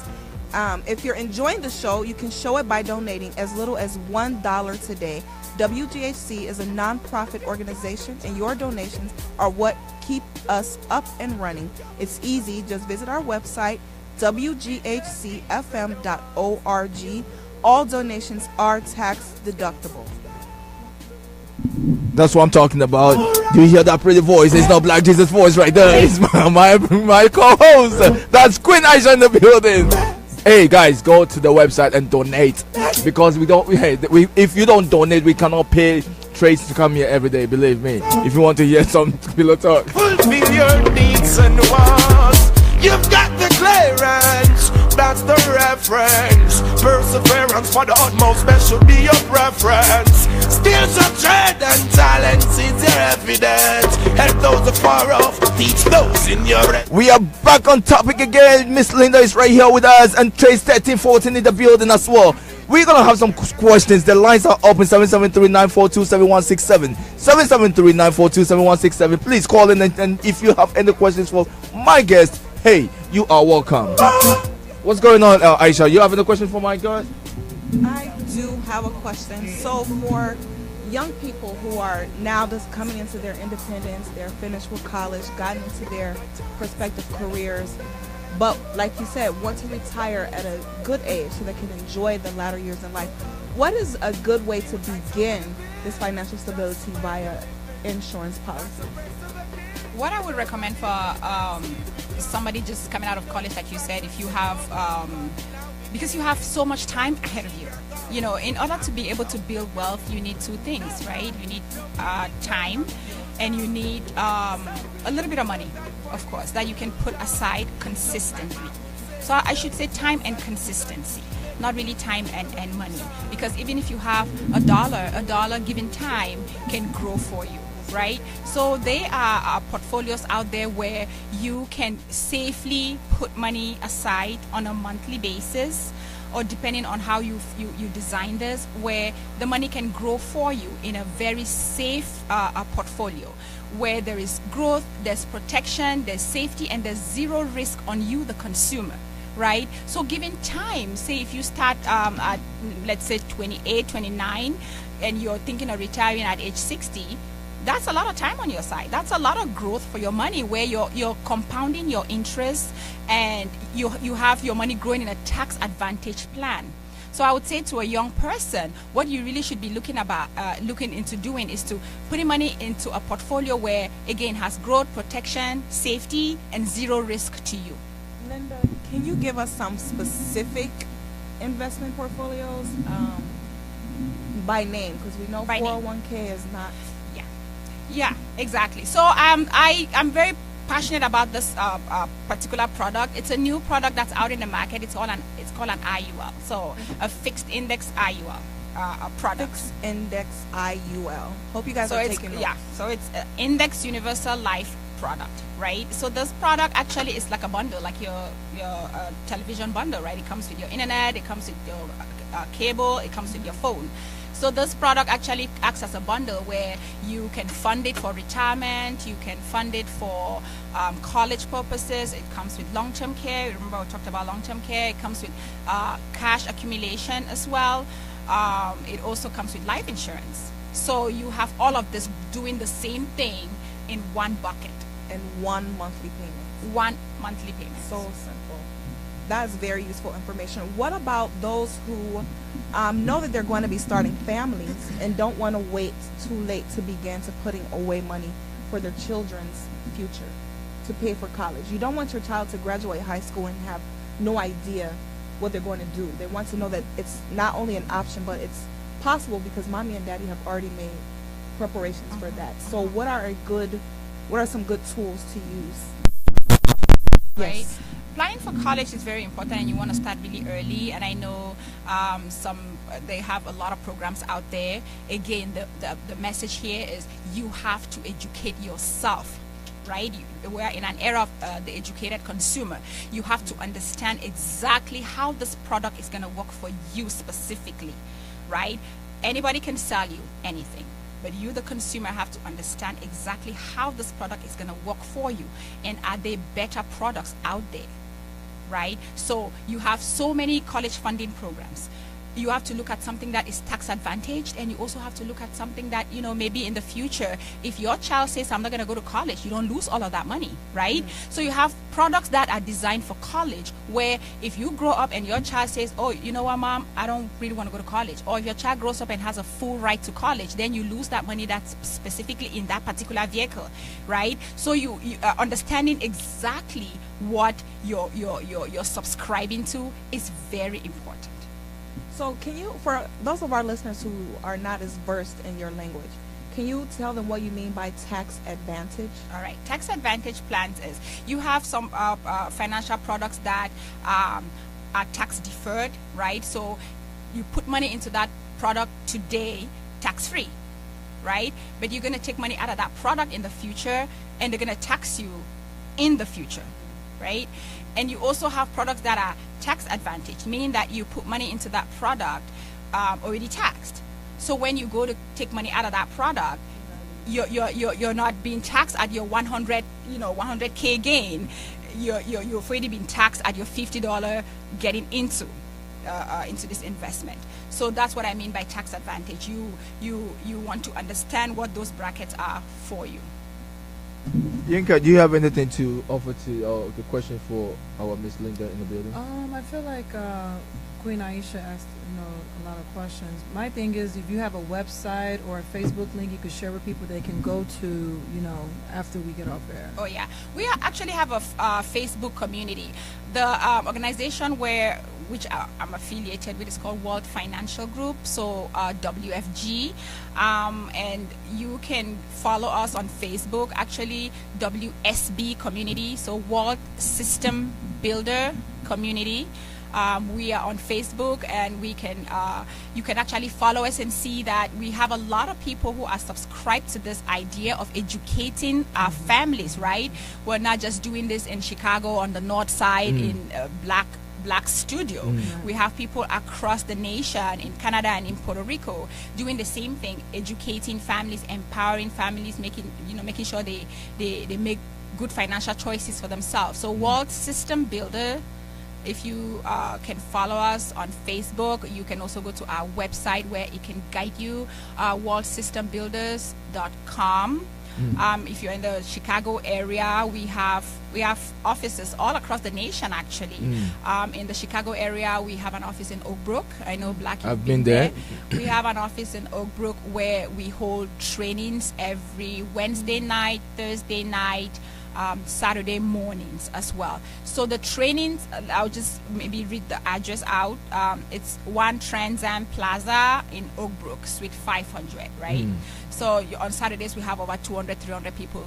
If you're enjoying the show, you can show it by donating as little as $1 today. WGHC is a non-profit organization, and your donations are what keep us up and running. It's easy. Just visit our website, WGHCFM.org. All donations are tax deductible. That's what I'm talking about. Do you hear that pretty voice? It's not Black Jesus' voice right there. It's my co-host. That's Queen Aisha in the building. Hey guys, go to the website and donate, because if you don't donate, we cannot pay Trace to come here every day. Believe me. If you want to hear some pillow talk. Fulfill your needs and wants. You've got the clearance. That's the reference. Perseverance for the utmost best should be your preference. Skills of trade and talent is your evidence. Help those afar off, teach those in your head. We are back on topic again. Miss Linda is right here with us, and Trace 1314 in the building as well. We're gonna have some questions. The lines are open. 773-942-7167. 773-942-7167. Please call in, and if you have any questions for my guest, hey, you are welcome. What's going on, Aisha? You have any question for my guest? I do have a question. So for young people who are now just coming into their independence, they're finished with college, gotten into their prospective careers, but like you said, want to retire at a good age so they can enjoy the latter years in life, what is a good way to begin this financial stability via insurance policy? What I would recommend for somebody just coming out of college, like you said, if you have, because you have so much time ahead of you. You know, in order to be able to build wealth, you need two things, right? You need time, and you need a little bit of money, of course, that you can put aside consistently. So I should say time and consistency, not really time and money. Because even if you have a dollar given time can grow for you. Right? So there are portfolios out there where you can safely put money aside on a monthly basis, or depending on how you design this, where the money can grow for you in a very safe portfolio, where there is growth, there's protection, there's safety, and there's zero risk on you, the consumer. Right? So given time, say if you start at, let's say 28, 29, and you're thinking of retiring at age 60, that's a lot of time on your side. That's a lot of growth for your money, where you're compounding your interest, and you have your money growing in a tax advantage plan. So I would say to a young person, what you really should be looking into doing is to putting money into a portfolio where, again, has growth, protection, safety, and zero risk to you. Linda, can you give us some specific investment portfolios by name, because we know By name. 401k is not. Yeah, exactly. So I'm very passionate about this particular product. It's a new product that's out in the market. It's called an IUL, so a fixed index IUL product. Fixed index IUL. Hope you guys are taking notes. Yeah, so it's Index Universal Life product, right? So this product actually is like a bundle, like your television bundle, right? It comes with your internet, it comes with your cable, it comes with your phone. So this product actually acts as a bundle where you can fund it for retirement, you can fund it for college purposes. It comes with long-term care. Remember we talked about long-term care. It comes with cash accumulation as well. It also comes with life insurance. So you have all of this doing the same thing in one bucket. And one monthly payment. One monthly payment. So simple. That's very useful information. What about those who know that they're going to be starting families and don't want to wait too late to begin to putting away money for their children's future, to pay for college? You don't want your child to graduate high school and have no idea what they're going to do. They want to know that it's not only an option, but it's possible, because mommy and daddy have already made preparations for that. So what are some good tools to use? Right. Yes. Applying for college is very important, and you want to start really early. And I know they have a lot of programs out there. Again, the message here is you have to educate yourself, right? We're in an era of the educated consumer. You have to understand exactly how this product is going to work for you specifically, right? Anybody can sell you anything, but you, the consumer, have to understand exactly how this product is going to work for you, and are there better products out there, right? So you have so many college funding programs. You have to look at something that is tax advantaged, and you also have to look at something that, maybe in the future, if your child says, I'm not going to go to college, you don't lose all of that money, right? So you have products that are designed for college, where if you grow up and your child says, oh, you know what, mom, I don't really want to go to college, or if your child grows up and has a full right to college, then you lose that money that's specifically in that particular vehicle, right? So you understanding exactly what you're subscribing to is very important. So can you, for those of our listeners who are not as versed in your language, can you tell them what you mean by tax advantage? All right. Tax advantage plans is you have some financial products that are tax deferred, right? So you put money into that product today, tax free, right? But you're going to take money out of that product in the future, and they're going to tax you in the future, right? And you also have products that are tax advantage, meaning that you put money into that product already taxed. So when you go to take money out of that product, you're not being taxed at your 100K gain. You've already been taxed at your $50 getting into this investment. So that's what I mean by tax advantage. You want to understand what those brackets are for you. Yinka, do you have anything to offer to the question for our Miss Linda in the building? I feel like Queen Aisha asked a lot of questions. My thing is, if you have a website or a Facebook link you could share with people they can go to, after we get off air. Oh yeah, we actually have a Facebook community. The organization which I'm affiliated with is called World Financial Group, so WFG, and you can follow us on Facebook, actually WSB community, so World System Builder Community. We are on Facebook, and you can actually follow us and see that we have a lot of people who are subscribed to this idea of educating our families, right? We're not just doing this in Chicago on the north side in Black studio. We have people across the nation, in Canada and in Puerto Rico, doing the same thing, educating families, empowering families, making sure they make good financial choices for themselves. So World System Builder. If you can follow us on Facebook, you can also go to our website where it can guide you, worldsystembuilders.com. If you're in the Chicago area, we have offices all across the nation, actually. In the Chicago area, we have an office in Oak Brook. I know Black, you've been there. We have an office in Oak Brook where we hold trainings every Wednesday night, Thursday night, Saturday mornings as well. So the trainings, I'll just maybe read the address out. It's 1 Transam Plaza in Oak Brook, Suite 500, right? So on Saturdays we have over 200, 300 people,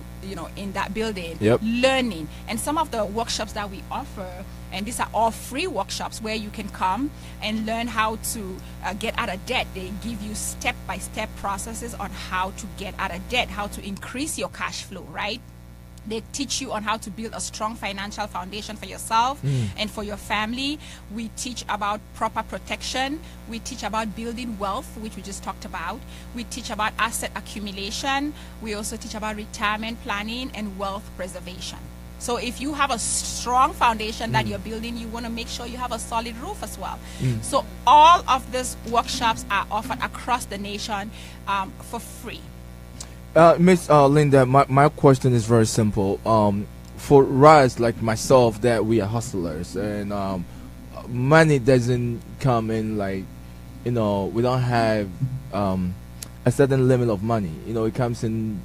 in that building learning. And some of the workshops that we offer, and these are all free workshops where you can come and learn how to get out of debt. They give you step-by-step processes on how to get out of debt, how to increase your cash flow, right? They teach you on how to build a strong financial foundation for yourself and for your family. We teach about proper protection. We teach about building wealth, which we just talked about. We teach about asset accumulation. We also teach about retirement planning and wealth preservation. So if you have a strong foundation that you're building, you want to make sure you have a solid roof as well. So all of these workshops are offered across the nation for free. Miss Linda, my question is very simple. For us, like myself, that we are hustlers, and money doesn't come in like, we don't have a certain limit of money. It comes in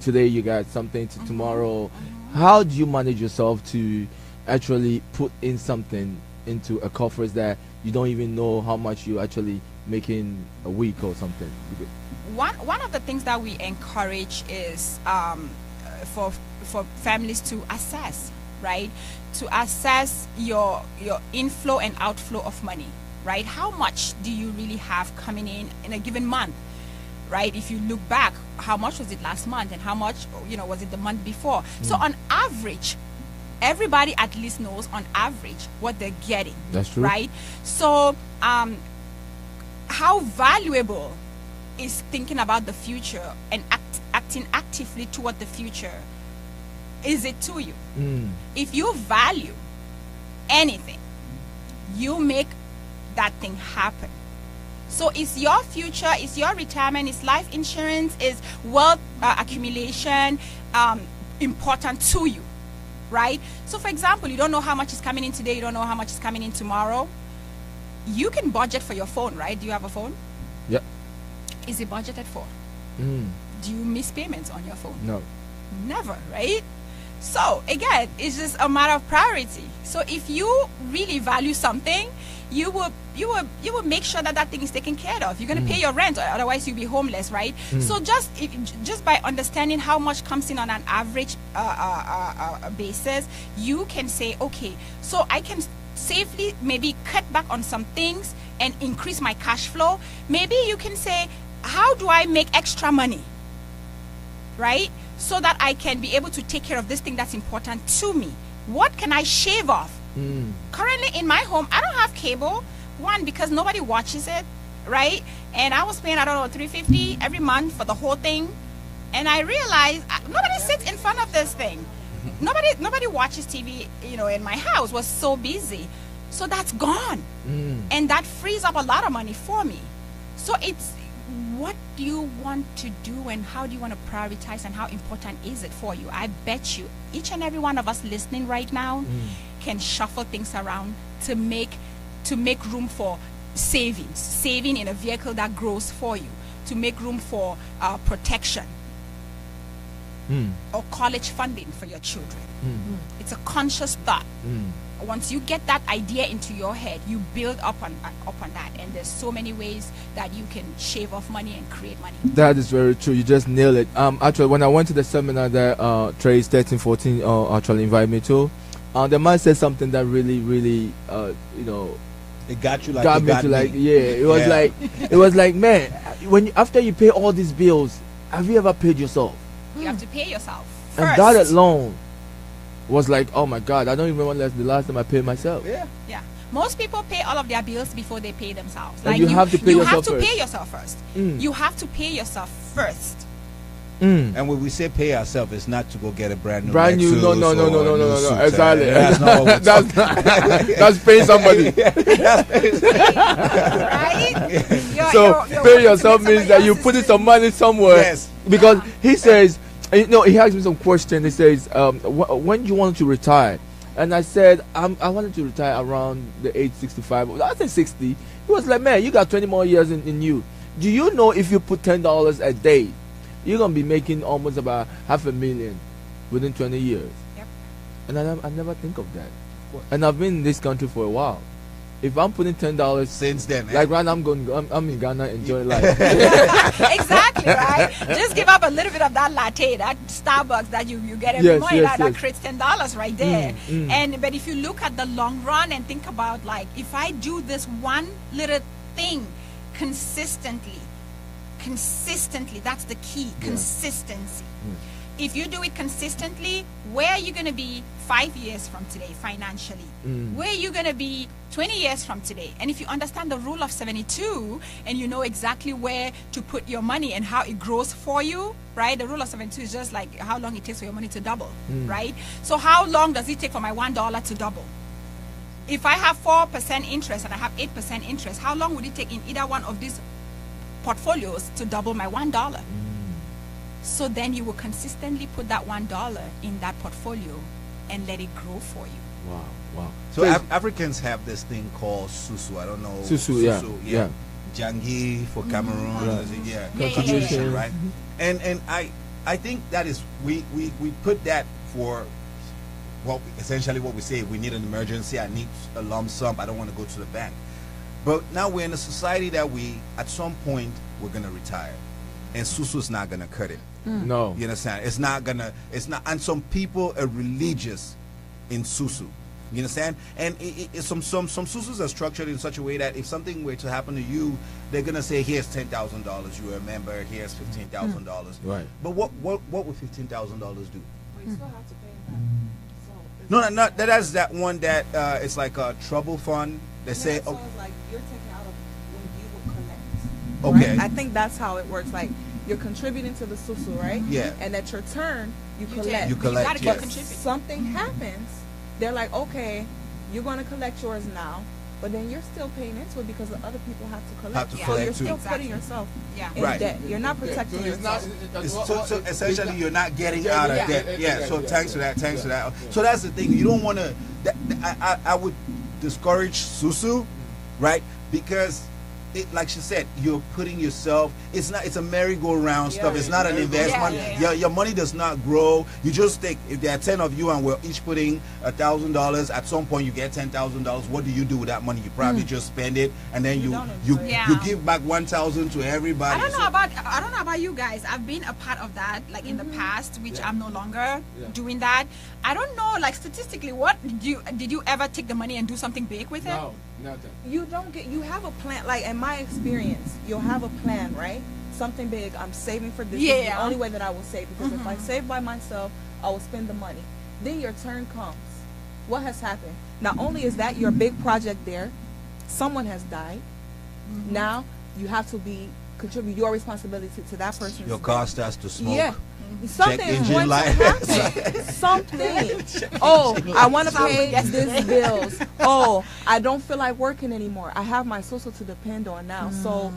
today, you got something to tomorrow. How do you manage yourself to actually put in something into a coffers that you don't even know how much you actually making a week or something? One of the things that we encourage is for families to assess, right? To assess your inflow and outflow of money, right? How much do you really have coming in a given month, right? If you look back, how much was it last month and how much, was it the month before? So on average, everybody at least knows on average what they're getting. That's true. Right? So how valuable is thinking about the future and acting actively toward the future is it to you? If you value anything, you make that thing happen. So is your future, is your retirement, is life insurance, is wealth accumulation important to you, right? So for example, you don't know how much is coming in today, you don't know how much is coming in tomorrow. You can budget for your phone, right? Do you have a phone? Yeah. Is it budgeted for? Do you miss payments on your phone? No. Never, right? So again, it's just a matter of priority. So if you really value something, you will make sure that thing is taken care of. You're going to pay your rent, or otherwise you'll be homeless, right? So just by understanding how much comes in on an average basis, you can say, okay, so I can safely maybe cut back on some things and increase my cash flow. Maybe you can say, how do I make extra money, right? So that I can be able to take care of this thing that's important to me. What can I shave off? Currently in my home, I don't have cable. One, because nobody watches it, right? And I was paying, I don't know, $350 every month for the whole thing. And I realized nobody sits in front of this thing. Nobody watches TV, in my house. Was so busy. So that's gone. And that frees up a lot of money for me. So it's, what do you want to do and how do you want to prioritize and how important is it for you? I bet you each and every one of us listening right now can shuffle things around to make room for saving in a vehicle that grows for you, to make room for protection or college funding for your children. It's a conscious thought. Once you get that idea into your head, you build up on that, and there's so many ways that you can shave off money and create money. That is very true. You just nailed it. Actually, when I went to the seminar that Trace 1314 actually invited me to, the man said something that really it got you like got me to like, yeah, it was like, it was like, man, after you pay all these bills, have you ever paid yourself? You have to pay yourself first. And that alone was like, oh my God, I don't even remember the last time I paid myself. Yeah. Most people pay all of their bills before they pay themselves. And like you have to pay yourself first. Pay yourself first. You have to pay yourself first. And when we say pay ourselves, it's not to go get a brand new no, exactly. That's paying somebody. Right? So pay yourself means that you put in some money somewhere. Yes. Because he says, he asked me some question. He says, when do you want to retire? And I said, I wanted to retire around the age 65. I said 60. He was like, man, you got 20 more years in you. Do you know if you put $10 a day, you're going to be making almost about $500,000 within 20 years. Yep. And I never think of that. And I've been in this country for a while. If I'm putting $10 since then, like right now, I'm in Ghana enjoying life. Exactly, right? Just give up a little bit of that latte, that Starbucks that you get every morning. That creates $10 right there. But if you look at the long run and think about, like, if I do this one little thing consistently, that's the key. Consistency. If you do it consistently, where are you going to be 5 years from today financially? Where are you going to be 20 years from today? And if you understand the rule of 72 and you know exactly where to put your money and how it grows for you, right? The rule of 72 is just like how long it takes for your money to double, right? So how long does it take for my $1 to double? If I have 4% interest and I have 8% interest, how long would it take in either one of these portfolios to double my $1? So then you will consistently put that $1 in that portfolio and let it grow for you. Wow. So Africans have this thing called susu. I don't know. Susu, yeah. Jangi for Cameroon. Contribution, right? And I think that is we put that for essentially what we say. We need an emergency. I need a lump sum. I don't want to go to the bank. But now we're in a society that at some point we're gonna retire, and susu is not gonna cut it. No, you understand? It's not. And some people are religious in susu. You understand? And some susus are structured in such a way that if something were to happen to you, they're gonna say, "Here's $10,000. You remember? Here's $15,000." Right. But what would $15,000 do? Well, you still have to pay that. No, that's that one that it's like a trouble fund. They say, so it's like you're taking out of when you will collect. Okay. Right? I think that's how it works. Like you're contributing to the susu, right? Yeah. And at your turn, you collect. You collect. But something happens, they're like, okay, you're going to collect yours now, but then you're still paying into it because the other people have to collect. So you're still putting yourself in debt. You're not protecting yourself. So essentially, you're not getting out of debt. Yeah. So thanks for that. So that's the thing. You don't want to. I would discourage susu, right? Because like she said, you're putting yourself. It's a merry-go-round stuff. It's not an investment. Your money does not grow. You just take. If there are 10 of you and we're each putting $1,000, at some point you get $10,000. What do you do with that money? You probably just spend it, and then you give back 1,000 to everybody. I don't know about you guys. I've been a part of that, like in the past, which I'm no longer doing that. I don't know, like statistically, did you ever take the money and do something big with it? No. Nothing. You have a plan. Like in my experience, you'll have a plan, right? Something big. I'm saving for this. This is the only way that I will save, because if I save by myself, I will spend the money. Then your turn comes. What has happened? Not only is that your big project there, someone has died. Now you have to contribute your responsibility to that person. Your car starts to smoke. Yeah. Something is going to happen. Something. Oh, I want to pay these bills. Oh, I don't feel like working anymore. I have my social to depend on now. So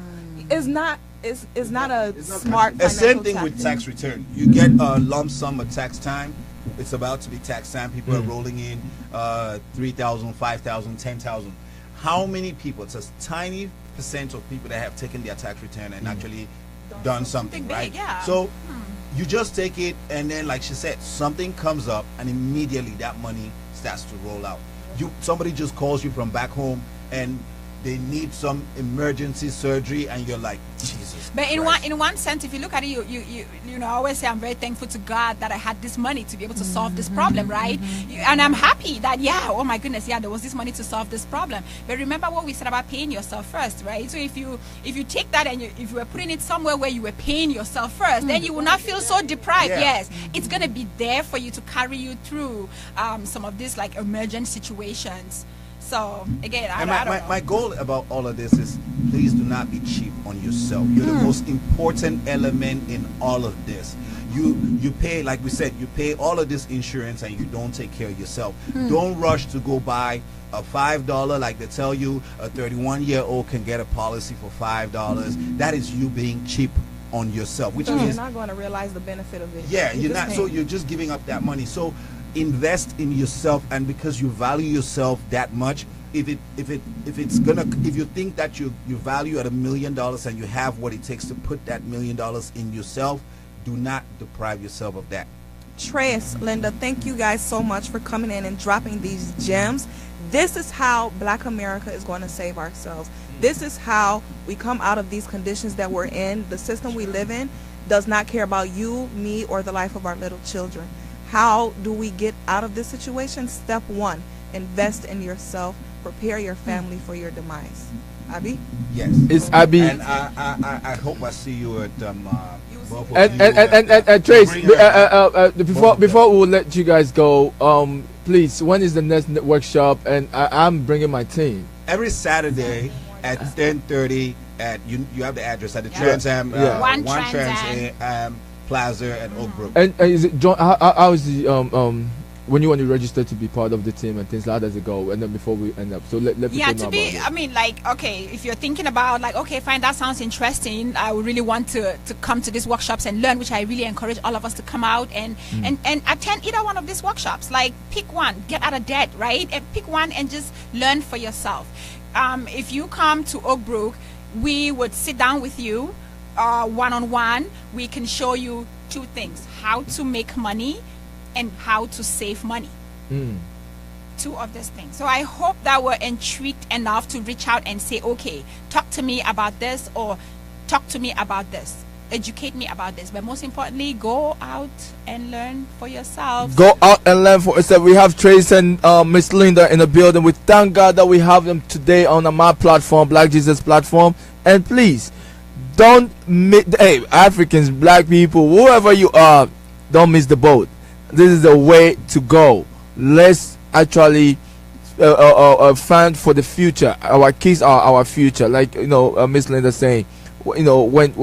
it's not a smart. The same thing with tax return. You get a lump sum of tax time. It's about to be tax time. People are rolling in 3,000, 5,000, 10,000. How many people? It's a tiny percent of people that have taken their tax return and actually done something, right? So you just take it, and then, like she said, something comes up, and immediately that money starts to roll out. Somebody just calls you from back home, and they need some emergency surgery, and you're like, Jesus. But in one sense, if you look at it, you know, I always say I'm very thankful to God that I had this money to be able to solve this problem, right? And I'm happy that oh my goodness, there was this money to solve this problem. But remember what we said about paying yourself first, right? So if you take that and if you were putting it somewhere where you were paying yourself first, then you will not feel so deprived. Yes, it's gonna be there for you to carry you through some of these like emergent situations. So again, my goal about all of this is, please do not be cheap on yourself. You're the most important element in all of this. You pay, like we said, you pay all of this insurance and you don't take care of yourself. Don't rush to go buy a $5, like they tell you a 31-year-old can get a policy for $5. That is you being cheap on yourself, which means you're not going to realize the benefit of it. Yeah, you're not. So you're just giving up that money. So invest in yourself, and because you value yourself that much, if you think that you value at $1 million and you have what it takes to put that $1 million in yourself, do not deprive yourself of that. Trace, Linda, thank you guys so much for coming in and dropping these gems. This is how Black America is going to save ourselves. This is how we come out of these conditions that we're in. The system we live in does not care about you, me, or the life of our little children. How do we get out of this situation? Step one, invest in yourself. Prepare your family for your demise. Abi? Yes. It's Abi. And I hope I see you at and Trace, before we will let you guys go, please, when is the next workshop? And I'm bringing my team. Every Saturday at 10:30 at you have the address at the Trans Am One Trans Trans Am Plaza at Oak Brook. And is it John? How is the when you want to register to be part of the team and things like that, does it go? And then before we end up, so let people know to be. I mean, like, okay, if you're thinking about like, okay, fine, that sounds interesting. I would really want to come to these workshops and learn, which I really encourage all of us to come out and attend either one of these workshops. Like, pick one, get out of debt, right? And pick one and just learn for yourself. If you come to Oak Brook, we would sit down with you one-on-one. We can show you two things: how to make money and how to save money. Two of these things. So I hope that we're intrigued enough to reach out and say, okay, talk to me about this, or talk to me about this, educate me about this. But most importantly, go out and learn for yourself. Go out and learn for yourself. We have Trace and Miss Linda in the building. We thank God that we have them today on my platform, Black Jesus platform. And please, don't miss, hey, Africans, black people, whoever you are, don't miss the boat. This is the way to go. Let's actually fund for the future. Our kids are our future. Like, you know, Miss Linda saying, you know, when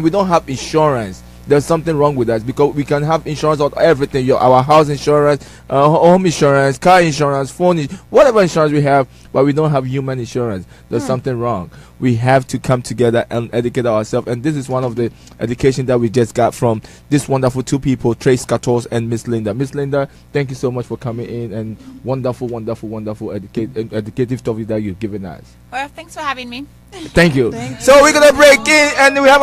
we don't have insurance, there's something wrong with us, because we can have insurance on everything. Our house insurance, home insurance, car insurance, phone, whatever insurance we have, but we don't have human insurance. There's something wrong. We have to come together and educate ourselves, and this is one of the education that we just got from this wonderful two people, Trace Katos and Miss Linda. Miss Linda, thank you so much for coming in, and wonderful educative topic that you've given us. Well, thanks for having me. Thank you. So we're gonna break in, and we have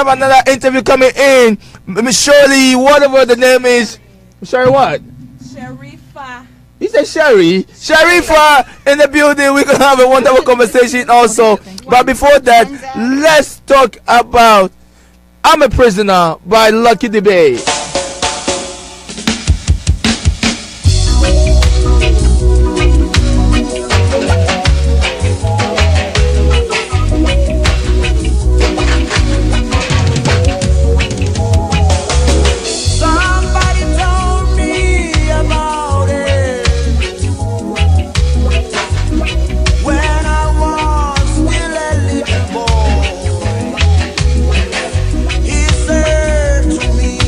another interview coming in. Miss Shirley, whatever the name is. Sherry what? Sharifa. He said Sherry. Sharifa in the building. We're gonna have a wonderful conversation also. But before that, let's talk about I'm a Prisoner by Lucky Dube. He said to me,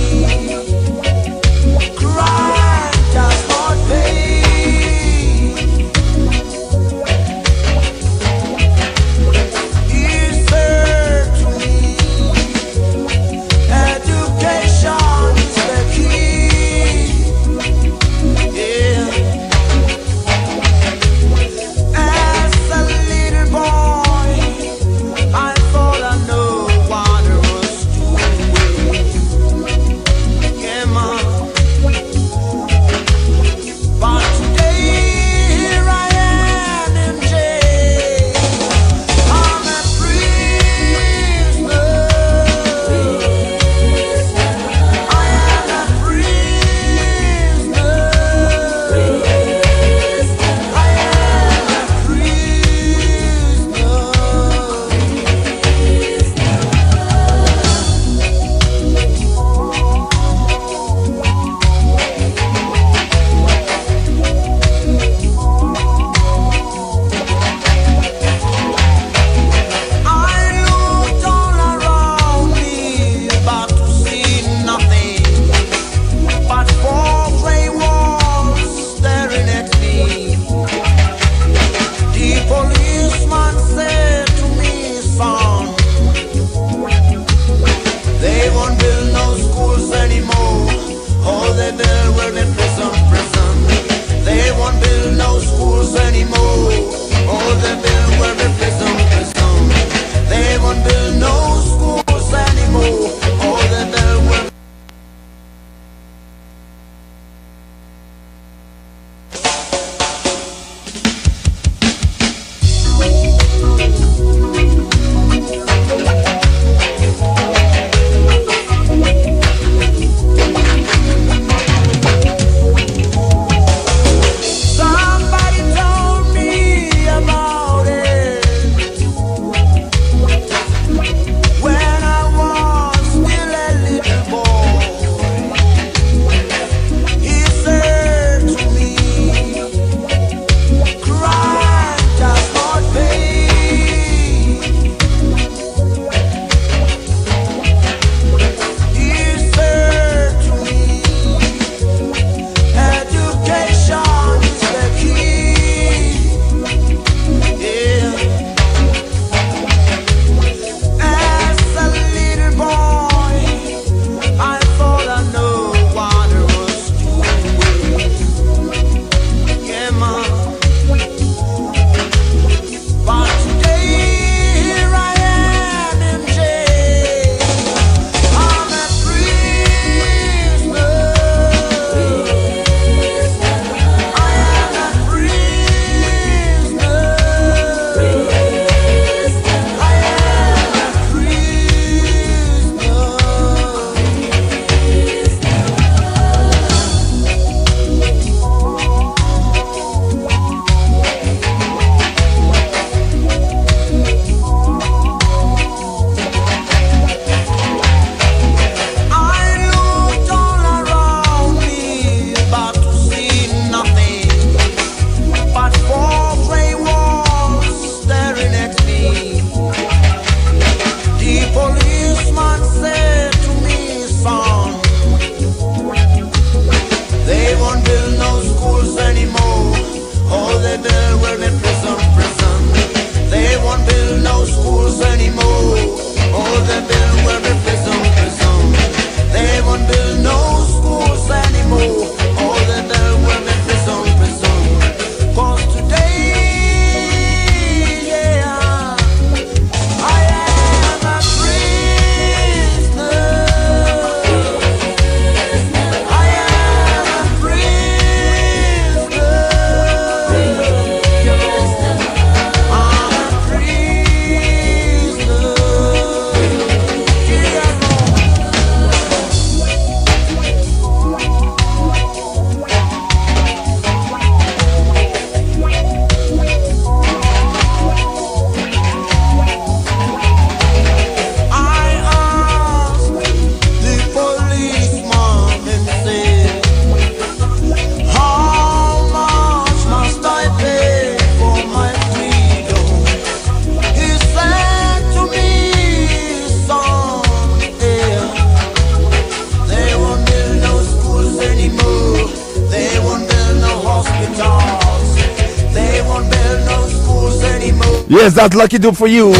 Yes, that's Lucky Dube for you.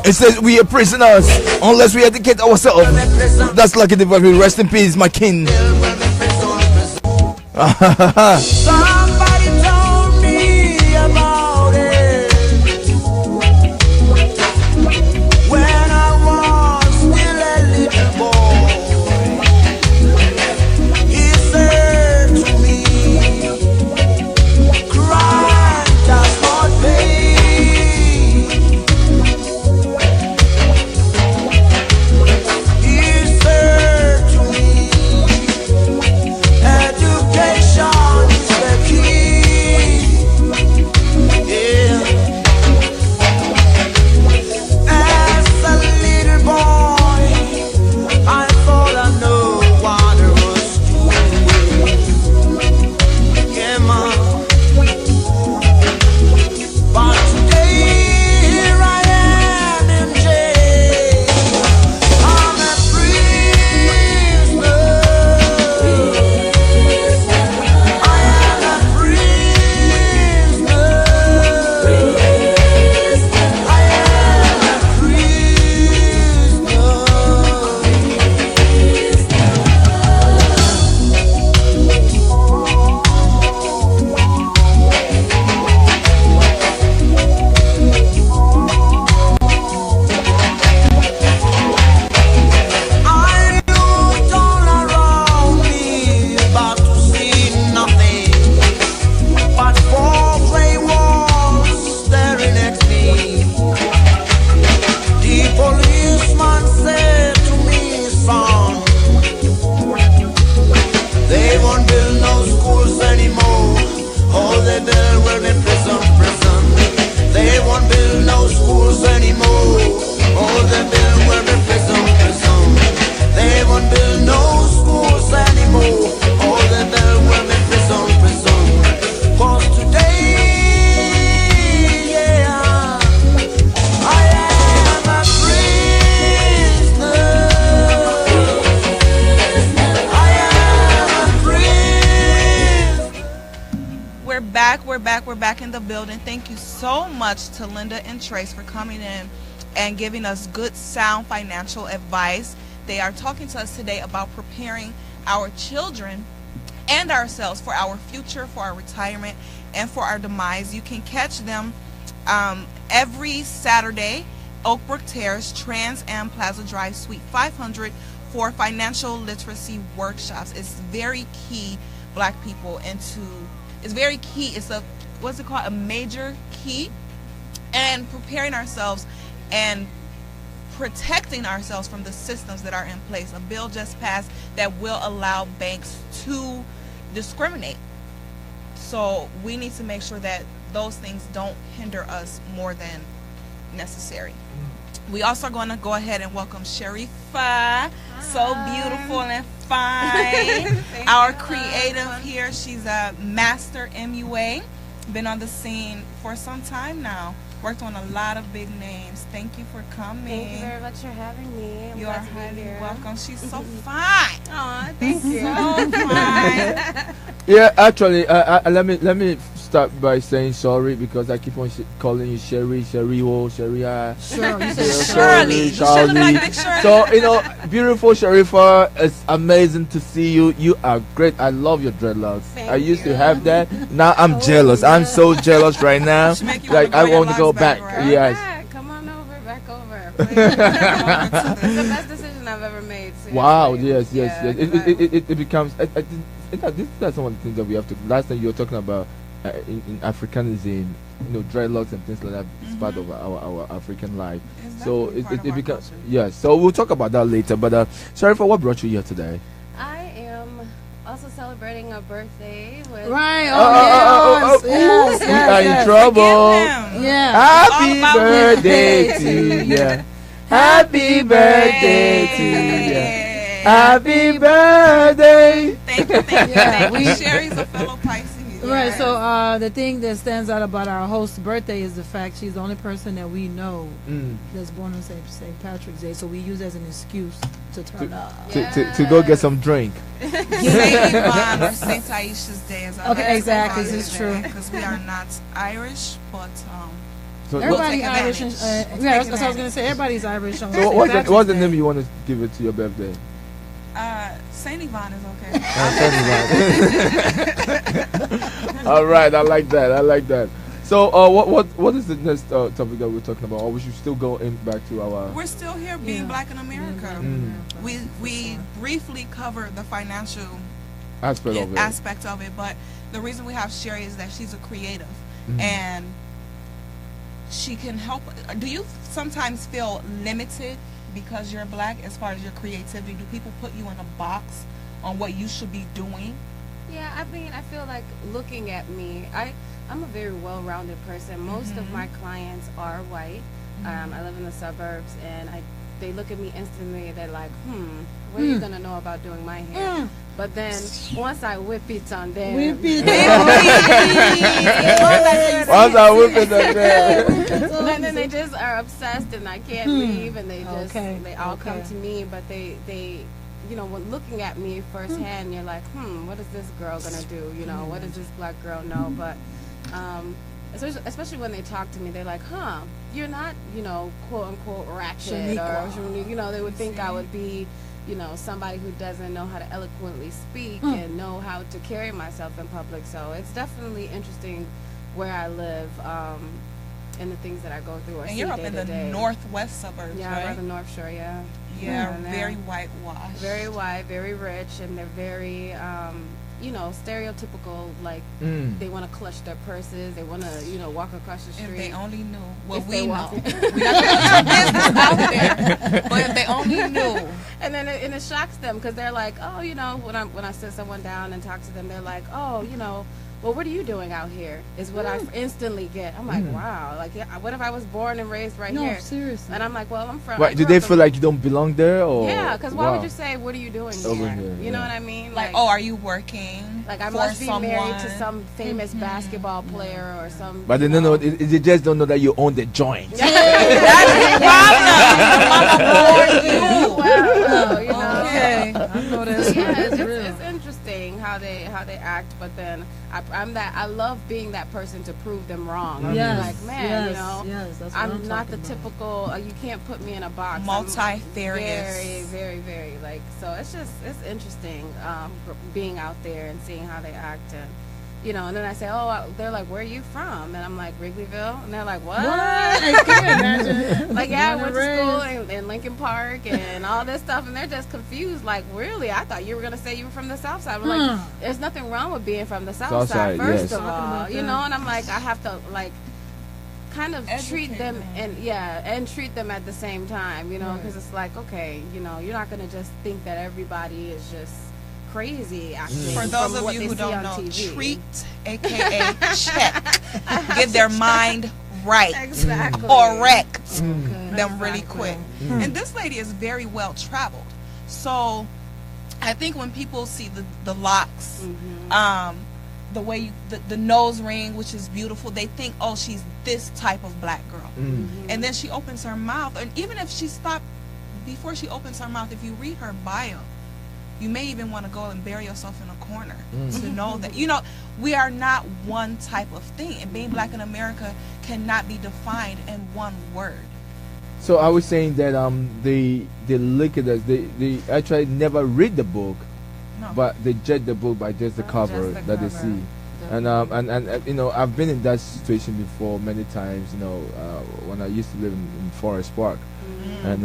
It says we are prisoners unless we educate ourselves. That's Lucky Dube for you. Rest in peace, my king. Somebody told me about it when I was still a little boy. He said to me, crime does not pay. He said to me, education is the key. Yeah. As a little boy, I thought I knew what I was doing. Yeah, man. But today, here I am in jail. I'm a prisoner. I am a prisoner. I am a I looked all around me, but to see nothing but four gray walls staring at me. The policeman said to me, son, they won't build no schools anymore. All they build will be prison. They won't build no schools anymore. All they build will be prison. They won't build no schools anymore. All they build will be prison. 'Cause today, yeah, I am a prisoner. I am a prisoner. We're back in the building. Thank you so much to Linda and Trace for coming in and giving us good, sound financial advice. They are talking to us today about preparing our children and ourselves for our future, for our retirement, and for our demise. You can catch them every Saturday, Oakbrook Terrace, Trans Am Plaza Drive, Suite 500, for financial literacy workshops. It's very key, Black people, it's very key. It's a, what's it called? A major key. And preparing ourselves and protecting ourselves from the systems that are in place. A bill just passed that will allow banks to discriminate. So we need to make sure that those things don't hinder us more than necessary. We also are going to go ahead and welcome Sharifa. So beautiful and fine. Our creative here. She's a master MUA. Been on the scene for some time now. Worked on a lot of big names. Thank you for coming. Thank you very much for having me. You are highly welcome. She's so fine. Aw, thank you. So fine. Yeah, actually, let me start by saying sorry because I keep on calling you Sherry, Sheriwo, Sheria. Sure, you said Shirley. You should have like Shirley. So, beautiful Sharifa, it's amazing to see you. You are great. I love your dreadlocks. I used to have that. Now I'm jealous. I'm so jealous right now. Like, I want to go back. Yes. Come on over, back over. It's the best decision I've ever made. Seriously. Wow, yes. It becomes, that's one of the things that we have to, last time you were talking about in Africanism, dreadlocks and things like that. It's part of our African life. So it becomes, yes. So we'll talk about that later. But Sharifa, what brought you here today? I am also celebrating a birthday with Right. Yes. We are in trouble. Yeah. Happy birthday to you. Happy birthday to you. Happy birthday. Thank you. Sherry's a fellow Pisces. Right, so the thing that stands out about our host's birthday is the fact she's the only person that we know that's born on St. Patrick's Day, so we use it as an excuse to turn up. To go get some drink. St. Aisha's Day is our Okay, exactly, this is true. because we are not Irish, but So Everybody take Irish. advantage. Yeah, that's what I was gonna say. Everybody's Irish. On So what's the name you want to give it to your birthday? Saint Yvonne is okay. All right, I like that. So what is the next topic that we're talking about? Or we should still go back to our... We're still here being black in America. We briefly covered the financial aspect of it, but the reason we have Sherry is that she's a creative and she can help. Do you sometimes feel limited because you're black as far as your creativity? Do people put you in a box on what you should be doing? Yeah, I mean, I feel like looking at me, I'm a very well-rounded person. Most of my clients are white. I live in the suburbs, and they look at me instantly. They're like, what are you gonna know about doing my hair? But then once I whip it on them, once I whip it on them, and then they just are obsessed, and I can't leave, and they all come to me. But they you know, when looking at me firsthand, you're like, what is this girl gonna do? You know, what does this black girl know? But especially when they talk to me, they're like, you're not, you know, quote unquote ratchet, or, you know, they would think I would be, you know, somebody who doesn't know how to eloquently speak and know how to carry myself in public. So it's definitely interesting where I live and the things that I go through. And you're up in the northwest suburbs, right? Yeah, around the North Shore, yeah. Yeah, very whitewashed. Very white, very rich, and they're very, you know, stereotypical, like they want to clutch their purses, they want to, you know, walk across the street. If they only knew what we know. We got to business out there, but if they only knew. And then it shocks them because they're like, oh, you know, when I sit someone down and talk to them, they're like, oh, you know, well, what are you doing out here? Is what I instantly get. I'm like, wow. Like, yeah, what if I was born and raised right here? No, seriously. And I'm like, well, I'm from. Right? Do they feel like you don't belong there, or? Yeah, because why would you say, what are you doing here? You know what I mean? Like, oh, are you working? Like, I must be married to some famous basketball player or some. But they don't know. They just don't know that you own the joint. That's the problem. Well, you know. Okay. I know that's it's interesting how they act, but then I love being that person to prove them wrong. Yes, Like, man, you know, that's what I'm not the typical. You can't put me in a box. Multifarious. Very, very, very. Like, so it's interesting being out there and seeing how they act, and you know. And then I say, oh, they're like, where are you from? And I'm like, Wrigleyville, and they're like, what? I can't imagine. Like, yeah, I went to school in Lincoln Park and all this stuff, and they're just confused. Like, really? I thought you were gonna say you were from the South Side. I'm like, there's nothing wrong with being from the South Side, first of all, you know. And I'm like, I have to like kind of treat them and treat them at the same time, you know, because it's like, okay, you know, you're not gonna just think that everybody is just crazy acting. For those of you who don't know, treat, aka check, get their mind right, correct them really quick. And this lady is very well traveled, so I think when people see the locks, the way the nose ring, which is beautiful, they think, oh, she's this type of black girl. And then she opens her mouth, and even if she stopped before she opens her mouth, if you read her bio, you may even want to go and bury yourself in a corner to know that, you know, we are not one type of thing, and being black in America cannot be defined in one word. So I was saying that they look at us, they actually never read the book, but they judge the book by just the cover that they see. And you know, I've been in that situation before many times, you know, when I used to live in Forest Park. And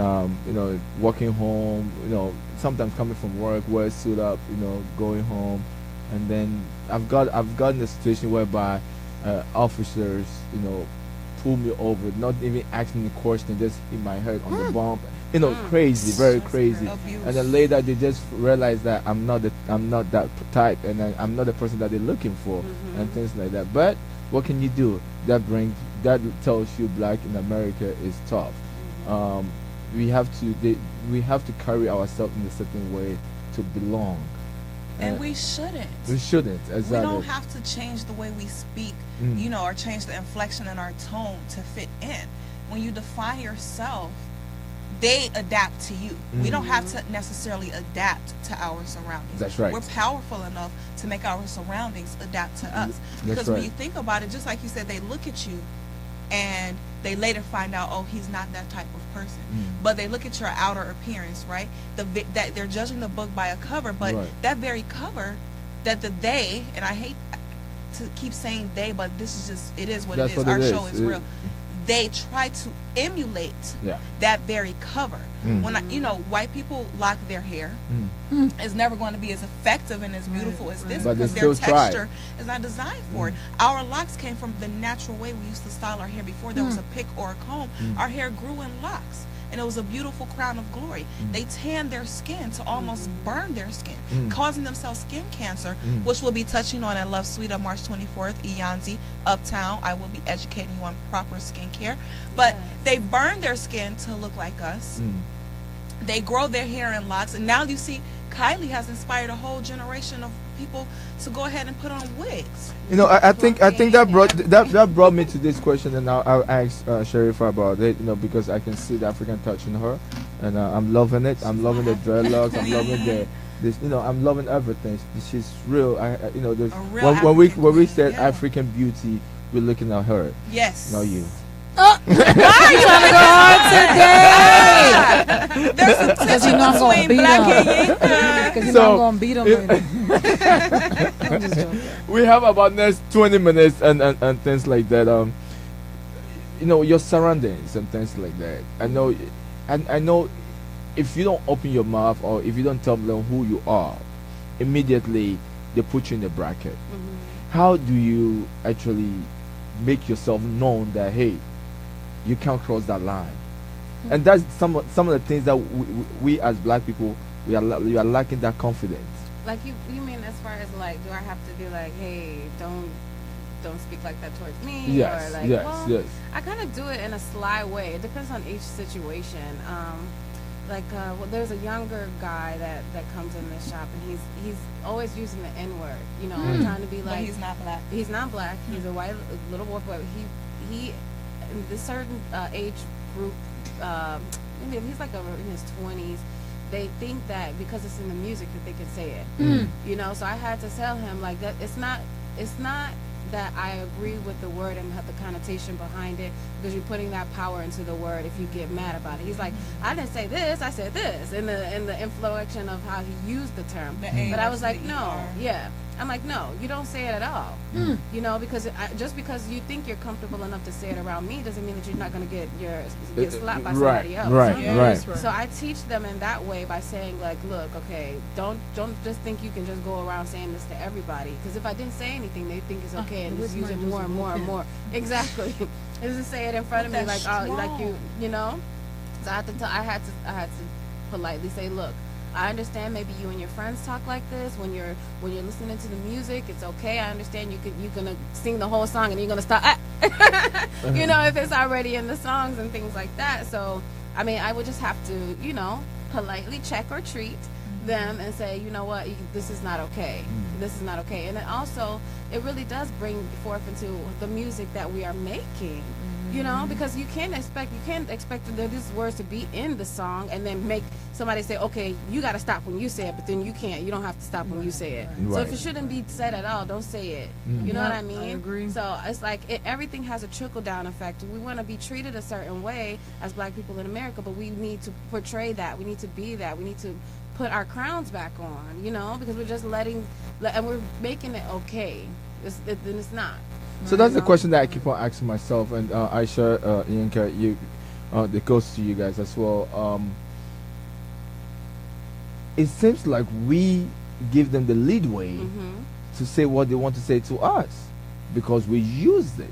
you know, walking home, you know, sometimes coming from work, wear suit up, you know, going home, and then I've gotten a situation whereby officers, you know, pull me over, not even asking the question, just hit my head on the bump, you know, crazy, very crazy. Abuse. And then later they just realize that I'm not that type, and I'm not the person that they're looking for, and things like that. But what can you do? That tells you black in America is tough. We have to carry ourselves in a certain way to belong. And we shouldn't. We shouldn't, exactly. We don't have to change the way we speak, you know, or change the inflection in our tone to fit in. When you define yourself, they adapt to you. We don't have to necessarily adapt to our surroundings. That's right. We're powerful enough to make our surroundings adapt to us. Because when you think about it, just like you said, they look at you and they later find out, oh, he's not that type of person. But they look at your outer appearance, right? That they're judging the book by a cover, but that very cover that they, and I hate to keep saying they, but this is just, it is what it is. Our show is real. They try to emulate that very cover. When white people lock their hair, it's never going to be as effective and as beautiful as this, because their texture is not designed for it. Our locks came from the natural way we used to style our hair before there was a pick or a comb. Our hair grew in locks, and it was a beautiful crown of glory. They tanned their skin to almost burn their skin, causing themselves skin cancer, which we'll be touching on at Love Suite on March 24th, Eyanzi, Uptown. I will be educating you on proper skincare. But they burn their skin to look like us. They grow their hair in locks, and now you see Kylie has inspired a whole generation of people to go ahead and put on wigs. I think that brought me to this question, and I'll ask Sharifa about it. Because I can see the African touch in her, and I'm loving it. I'm loving the dreadlocks. I'm loving this. I'm loving everything. She's real. When we said African beauty, we're looking at her. Yes. Not you. Why are you trying to go hard today? There's some tension between black and Yinka. Because you're not going to beat them later. We have about next 20 minutes and things like that. Your surroundings and things like that. I know if you don't open your mouth, or if you don't tell them who you are, immediately they put you in the bracket. How do you actually make yourself known that, hey, you can't cross that line? And that's some of the things that we as black people, we are lacking that confidence. Like you mean as far as like, do I have to be like, hey, don't speak like that towards me? Yes, or like, yes, well, yes. I kind of do it in a sly way. It depends on each situation. There's a younger guy that comes in this shop, and he's always using the N-word, trying to be like. But he's not black. He's not black. He's a white little boy, but he in this certain age group, maybe he's like in his 20s. They think that because it's in the music that they can say it, So I had to tell him like that. It's not that I agree with the word and have the connotation behind it, because you're putting that power into the word if you get mad about it. He's like, I didn't say this, I said this, in the inflection of how he used the term. But I was like, no, I'm like, no, you don't say it at all. Because just because you think you're comfortable enough to say it around me doesn't mean that you're not going to get slapped by somebody else. Right. So I teach them in that way by saying like, look, okay, don't just think you can just go around saying this to everybody, because if I didn't say anything, they think it's okay and just use it more and more and more. Exactly. Just say it in front of me like, oh, like you. So I had to politely say, look, I understand maybe you and your friends talk like this when you're listening to the music. It's okay. I understand you're gonna sing the whole song and you're gonna stop. If it's already in the songs and things like that. So I mean, I would just have to politely check or treat them and say, you know what, this is not okay. This is not okay. And it really does bring forth into the music that we are making. Because you can't expect these words to be in the song and then make somebody say, okay, you got to stop when you say it, but then you don't have to stop when you say it. Right. So if it shouldn't be said at all, don't say it. You know what I mean? I agree. So it's like everything has a trickle down effect. We want to be treated a certain way as black people in America, but we need to portray that. We need to be that. We need to put our crowns back on, because we're just and we're making it okay. Then it's not. So that's the question that I keep on asking myself, and Aisha, Yinka, that goes to you guys as well. It seems like we give them the leadway to say what they want to say to us because we used it.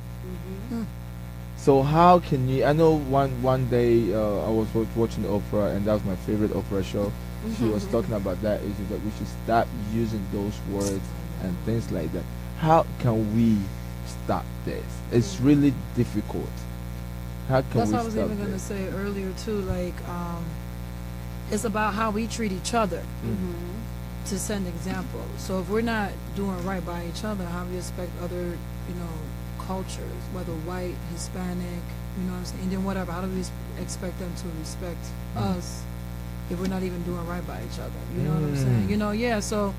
So how can you? I know one day I was watching the Oprah, and that was my favorite Oprah show. She was talking about that issue, that we should stop using those words and things like that. How can we stop this? It's really difficult. How can That's we what I was stop even going to say earlier too. Like, it's about how we treat each other to set an example. So if we're not doing right by each other, how do we expect other, cultures, whether white, Hispanic, what I'm saying, and then whatever, how do we expect them to respect us if we're not even doing right by each other? You know what I'm saying? So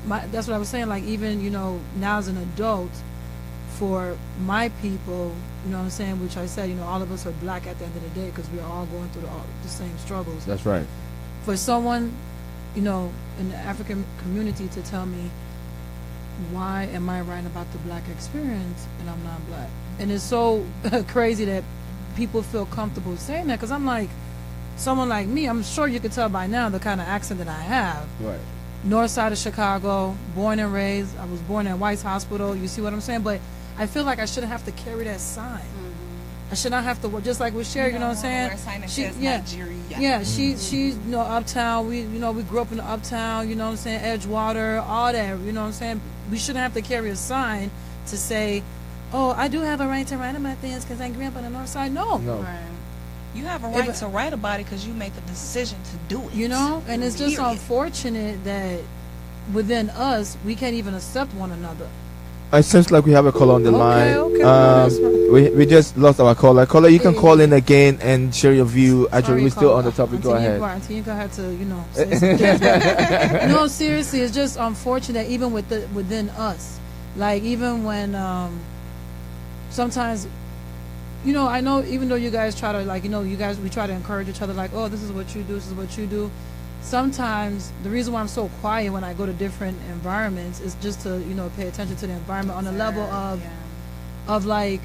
that's what I was saying. Like, even now as an adult, for my people, you know what I'm saying, which I said, you know, all of us are black at the end of the day because we're all going through the same struggles. That's right. For someone, you know, in the African community to tell me, why am I writing about the black experience and I'm not black? And it's so crazy that people feel comfortable saying that, because I'm like, someone like me, I'm sure you could tell by now the kind of accent that I have. Right. North side of Chicago, born and raised. I was born at White's Hospital. You see what I'm saying? But I feel like I shouldn't have to carry that sign. I should not have to, just like with Sherry, you know what I'm saying? She's you know, uptown. We grew up in the uptown, you know what I'm saying? Edgewater, all that, you know what I'm saying? We shouldn't have to carry a sign to say, oh, I do have a right to write about things because I grew up on the north side. No. Right. You have a right to write about it because you made the decision to do it. You know? And it's just unfortunate that within us, we can't even accept one another. It seems like we have a caller on the line. We just lost our caller. Caller, you can call in again and share your view. Actually, we're still on the topic. Go ahead. Auntie Yinka had to, you know, say something. No, seriously, it's just unfortunate even within us. Like, even when sometimes, you know, I know even though you guys try to, like, you know, we try to encourage each other, like, oh, this is what you do, this is what you do. Sometimes the reason why I'm so quiet when I go to different environments is just to, you know, pay attention to the environment on the level of like,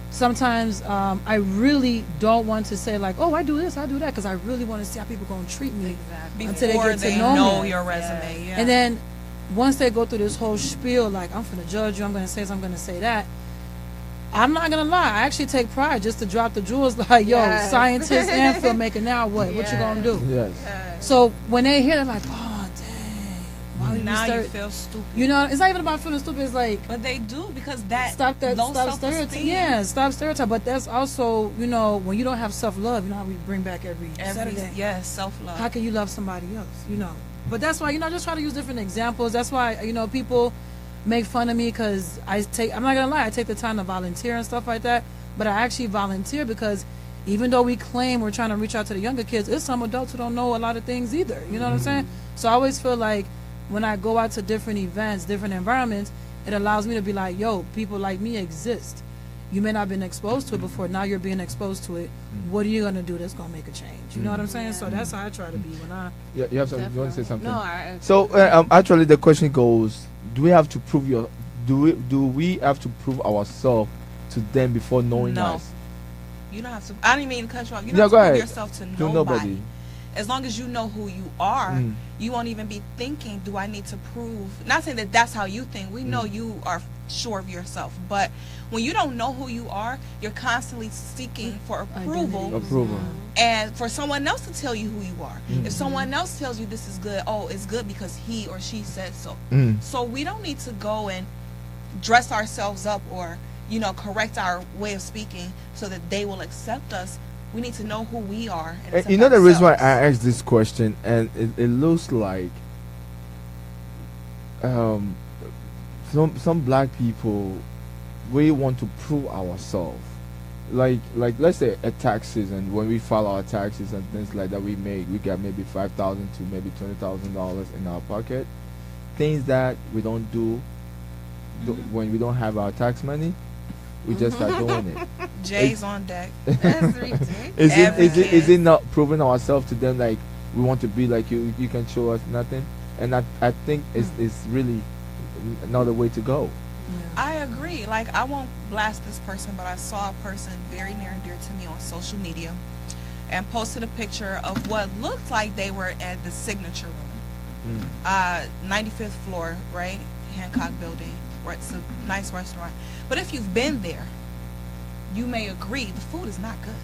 sometimes I really don't want to say like, oh, I do this, I do that, because I really want to see how people going to treat me until Before they get to know me. your resume. And then once they go through this whole spiel, like, I'm going to judge you, I'm going to say this, I'm going to say that, I'm not going to lie, I actually take pride just to drop the jewels, like, yo, scientist and filmmaker, now what? What you going to do? Yes. So when they hear, they're like, oh, dang. Why now you feel stupid. You know, it's not even about feeling stupid, it's like. But they do, because that. Stop stereotype. Yeah, stop stereotype. But that's also, you know, when you don't have self-love, you know how we bring back every Saturday? Yes, self-love. How can you love somebody else, you know? But that's why, you know, I just try to use different examples. That's why, you know, people make fun of me because I'm not going to lie, I take the time to volunteer and stuff like that. But I actually volunteer because even though we claim we're trying to reach out to the younger kids, there's some adults who don't know a lot of things either. You know what I'm saying? So I always feel like when I go out to different events, different environments, it allows me to be like, yo, people like me exist. You may not have been exposed to it before. Now you're being exposed to it. What are you going to do that's going to make a change? You know what I'm saying? So that's how I try to be when I... Yeah, you have something? You want to say something? No, So actually the question goes, do we have to prove do we have to prove ourselves to them before knowing us? You don't have to. I didn't mean to cut you off. You don't have to prove yourself to nobody. As long as you know who you are, you won't even be thinking, do I need to prove? Not saying that that's how you think. We know you are sure of yourself. But when you don't know who you are, you're constantly seeking for approval. And for someone else to tell you who you are. If someone else tells you this is good, oh, it's good because he or she said so. So we don't need to go and dress ourselves up or, you know, correct our way of speaking so that they will accept us. We need to know who we are. And you know the reason why I asked this question, and it looks like some black people, we want to prove ourselves. Like let's say at tax season, when we file our taxes and things like that, we get maybe $5,000 to maybe $20,000 in our pocket. Things that we don't do when we don't have our tax money, we just start doing it. Jay's on deck. That's ridiculous. Is it not proving ourselves to them like we want to be like you? You can show us nothing, and I think it's really not the way to go. I agree. Like, I won't blast this person, but I saw a person very near and dear to me on social media and posted a picture of what looked like they were at the Signature Room, 95th floor, right? Hancock Building. It's a nice restaurant. But if you've been there, you may agree the food is not good.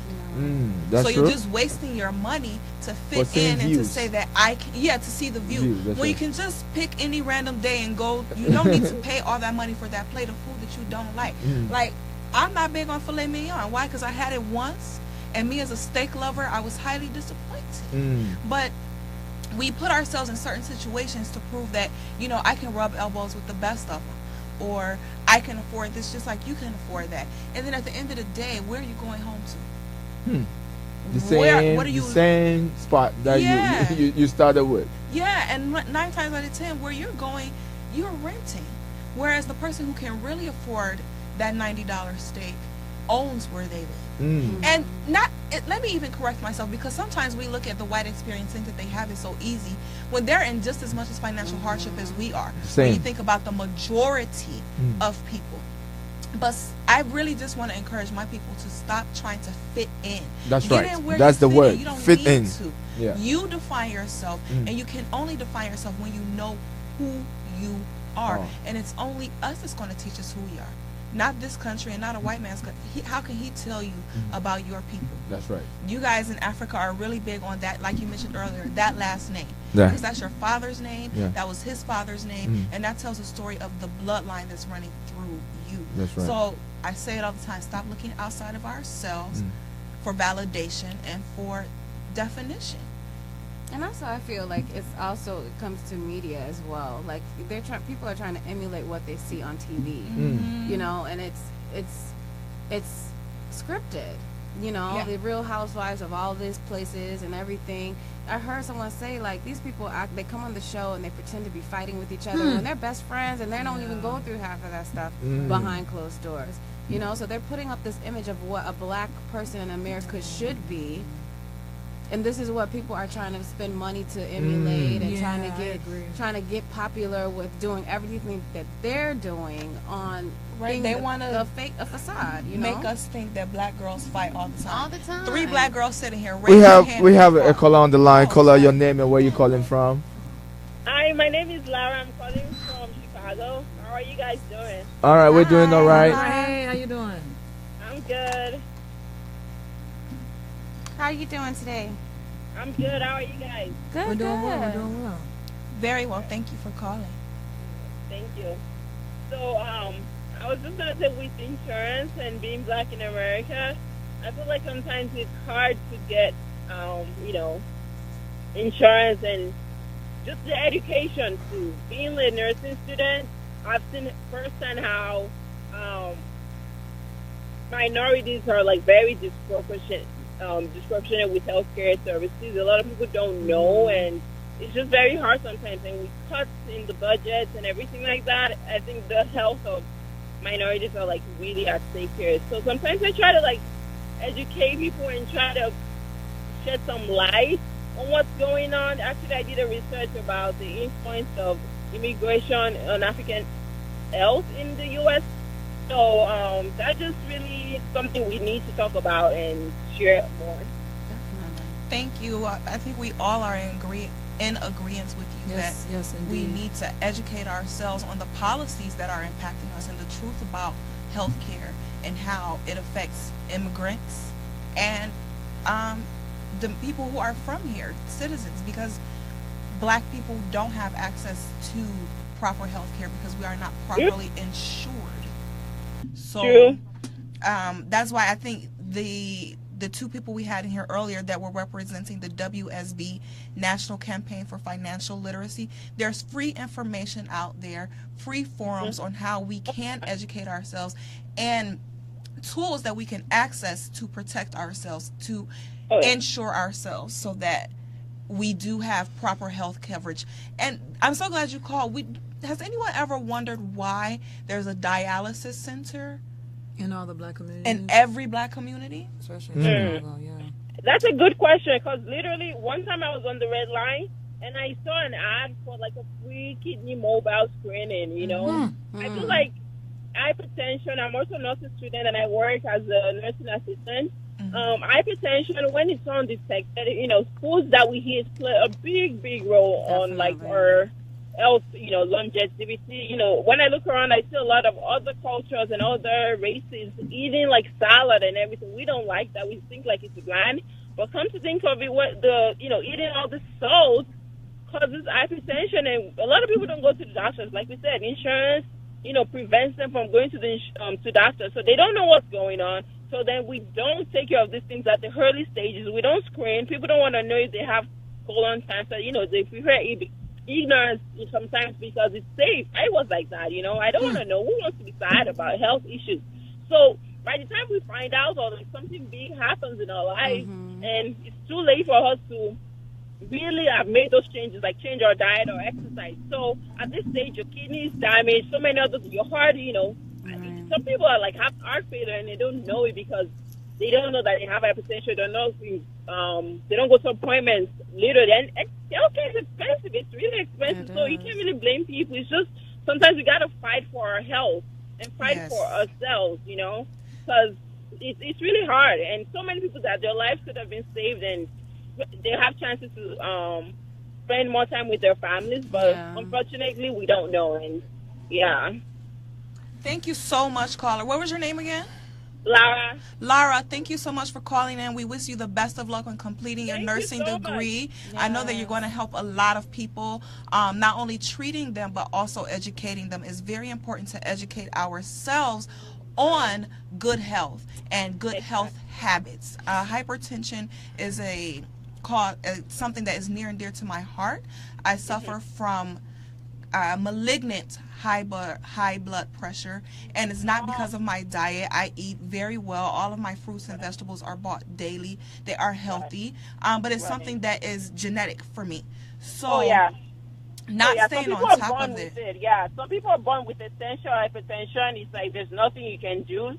So you're just wasting your money to fit in and to say that to see the view. When you can just pick any random day and go, you don't need to pay all that money for that plate of food that you don't like. Like, I'm not big on filet mignon. Why? Because I had it once, and me as a steak lover, I was highly disappointed. But we put ourselves in certain situations to prove that, you know, I can rub elbows with the best of them. Or I can afford this just like you can afford that. And then at the end of the day, where are you going home to? The same spot that you started with. Yeah, and 9 times out of 10, where you're going, you're renting. Whereas the person who can really afford that $90 steak owns where they live. Mm. And let me even correct myself, because sometimes we look at the white experience, think that they have it so easy, when they're in just as much as financial hardship as we are. Same. When you think about the majority of people. But I really just want to encourage my people to stop trying to fit in. That's Get right. in where That's you the fit word. in. You don't Fit need in. to. Yeah. You define yourself, and you can only define yourself when you know who you are. Oh. And it's only us that's going to teach us who we are. Not this country and not a white man's country. How can he tell you about your people? That's right. You guys in Africa are really big on that, like you mentioned earlier, that last name. Yeah. Because that's your father's name, Yeah. that was his father's name, and that tells a story of the bloodline that's running through you. That's right. So I say it all the time, stop looking outside of ourselves for validation and for definition. And also, I feel like it comes to media as well. Like people are trying to emulate what they see on TV, you know, and it's scripted. You know, the Real Housewives of all these places and everything. I heard someone say, like, these people they come on the show and they pretend to be fighting with each other when they're best friends, and they don't even go through half of that stuff behind closed doors. You know, so they're putting up this image of what a black person in America should be. And this is what people are trying to spend money to emulate and trying to get popular with doing everything that they're doing on They want to fake a facade, you know? make us think that black girls fight all the time. All the time. 3 black girls sitting here. We have a caller on the line. Caller, your name and where you calling from? Hi, my name is Lara. I'm calling from Chicago. How are you guys doing? All right, we're doing all right. Hey, how you doing? I'm good. How are you doing today? I'm good. How are you guys? Good. We're doing well. We're doing well. Very well. Thank you for calling. Thank you. So, I was just gonna say, with insurance and being black in America, I feel like sometimes it's hard to get, you know, insurance and just the education too. Being a nursing student, I've seen firsthand how minorities are like very disproportionate with healthcare services. A lot of people don't know, and it's just very hard sometimes. And with cuts in the budgets and everything like that, I think the health of minorities are like really at stake here. So sometimes I try to like educate people and try to shed some light on what's going on. Actually, I did a research about the influence of immigration on African health in the U.S. So that's just really something we need to talk about and share more. Thank you. I think we all are in agreement with you that we need to educate ourselves on the policies that are impacting us and the truth about healthcare and how it affects immigrants and the people who are from here, citizens, because black people don't have access to proper health care because we are not properly insured. So that's why I think the 2 people we had in here earlier that were representing the WSB National Campaign for Financial Literacy, there's free information out there, free forums on how we can educate ourselves and tools that we can access to protect ourselves, to insure ourselves so that we do have proper health coverage. And I'm so glad you called. Has anyone ever wondered why there's a dialysis center in all the black communities? In every black community? Especially in Chicago, yeah. That's a good question, because literally one time I was on the red line and I saw an ad for like a free kidney mobile screening, you know. I feel like hypertension, I'm also a nursing student and I work as a nursing assistant. Hypertension, when it's undetected, you know, foods that we eat play a big role on like our health, you know, longevity. You know, when I look around, I see a lot of other cultures and other races eating like salad and everything. We don't like that. We think like it's bland. But come to think of it, eating all the salt causes hypertension, and a lot of people don't go to the doctors. Like we said, insurance, you know, prevents them from going to the to doctors, so they don't know what's going on. So then we don't take care of these things at the early stages. We don't screen. People don't want to know if they have colon cancer. You know, they prefer ignorance sometimes because it's safe. I was like that, you know. I don't want to know. Who wants to be sad about health issues? So by the time we find out or like something big happens in our life, and it's too late for us to really have made those changes, like change our diet or exercise. So at this stage, your kidneys damaged, so many others, your heart, you know, some people are like have heart failure and they don't know it because they don't know that they have hypertension. They don't know they don't go to appointments literally. And healthcare is expensive. It's really expensive. So you can't really blame people. It's just sometimes we gotta fight for our health and fight for ourselves, you know, because it's really hard. And so many people that their lives could have been saved and they have chances to spend more time with their families, but unfortunately we don't know. And Thank you so much, caller. What was your name again? Lara. Lara, thank you so much for calling in. We wish you the best of luck on completing your nursing degree. I know that you're going to help a lot of people, not only treating them, but also educating them. It's very important to educate ourselves on good health and good health habits. Hypertension is something that is near and dear to my heart. I suffer from malignant high blood pressure, and it's not because of my diet. I eat very well. All of my fruits and vegetables are bought daily. They are healthy, but it's something that is genetic for me. So not staying on top of it. Some people are born with essential hypertension. It's like there's nothing you can do.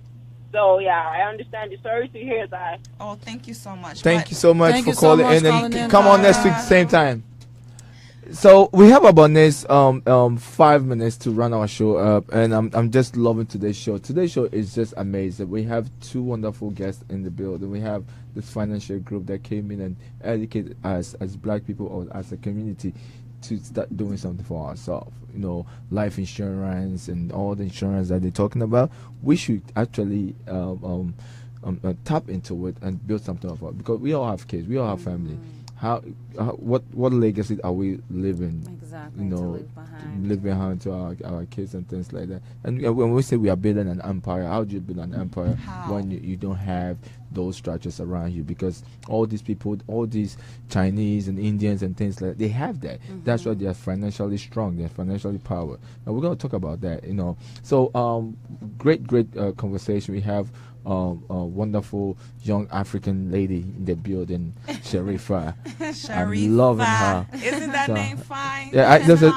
So I understand you. Sorry to hear that. Oh, thank you so much. Thank you so much for calling in, and come on next week same time. So we have about next 5 minutes to run our show up, and I'm just loving today's show. Today's show is just amazing. We have two wonderful guests in the building. We have this financial group that came in and educated us as black people or as a community to start doing something for ourselves. You know, life insurance and all the insurance that they're talking about. We should actually tap into it and build something of it, because we all have kids, we all have family. What legacy are we leaving? Exactly. You know, to leave behind to our kids and things like that. And when we say we are building an empire, how do you build an empire when you don't have those structures around you? Because all these people, all these Chinese and Indians and things like that, they have that. That's why they are financially strong. They're financially powerful. And we're going to talk about that. You know, so great conversation we have. A wonderful young African lady in the building, Sharifa. I'm loving her. Isn't that name fine? Yeah, there's a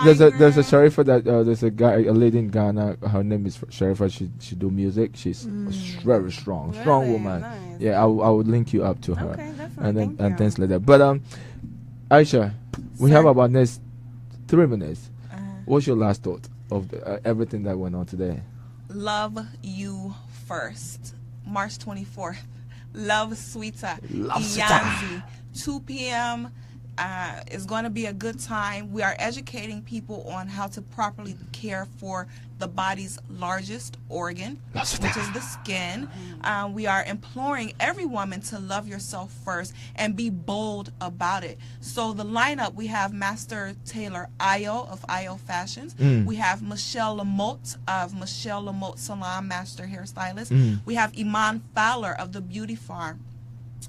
Sharifa that there's a lady in Ghana. Her name is Sharifa. She do music. She's very strong woman. Nice. Yeah, I would link you up to her. Okay, definitely. And things like that. But Aisha, we have about next 3 minutes. What's your last thought of everything that went on today? Love you first. March 24th. Love Sweeter. Iyanzi. 2 p.m. Is going to be a good time. We are educating people on how to properly care for the body's largest organ, which is the skin. We are imploring every woman to love yourself first and be bold about it. So the lineup, we have Master Taylor Ayo of Ayo Fashions. We have Michelle Lamotte of Michelle Lamotte Salon, Master Hairstylist. We have Iman Fowler of The Beauty Farm.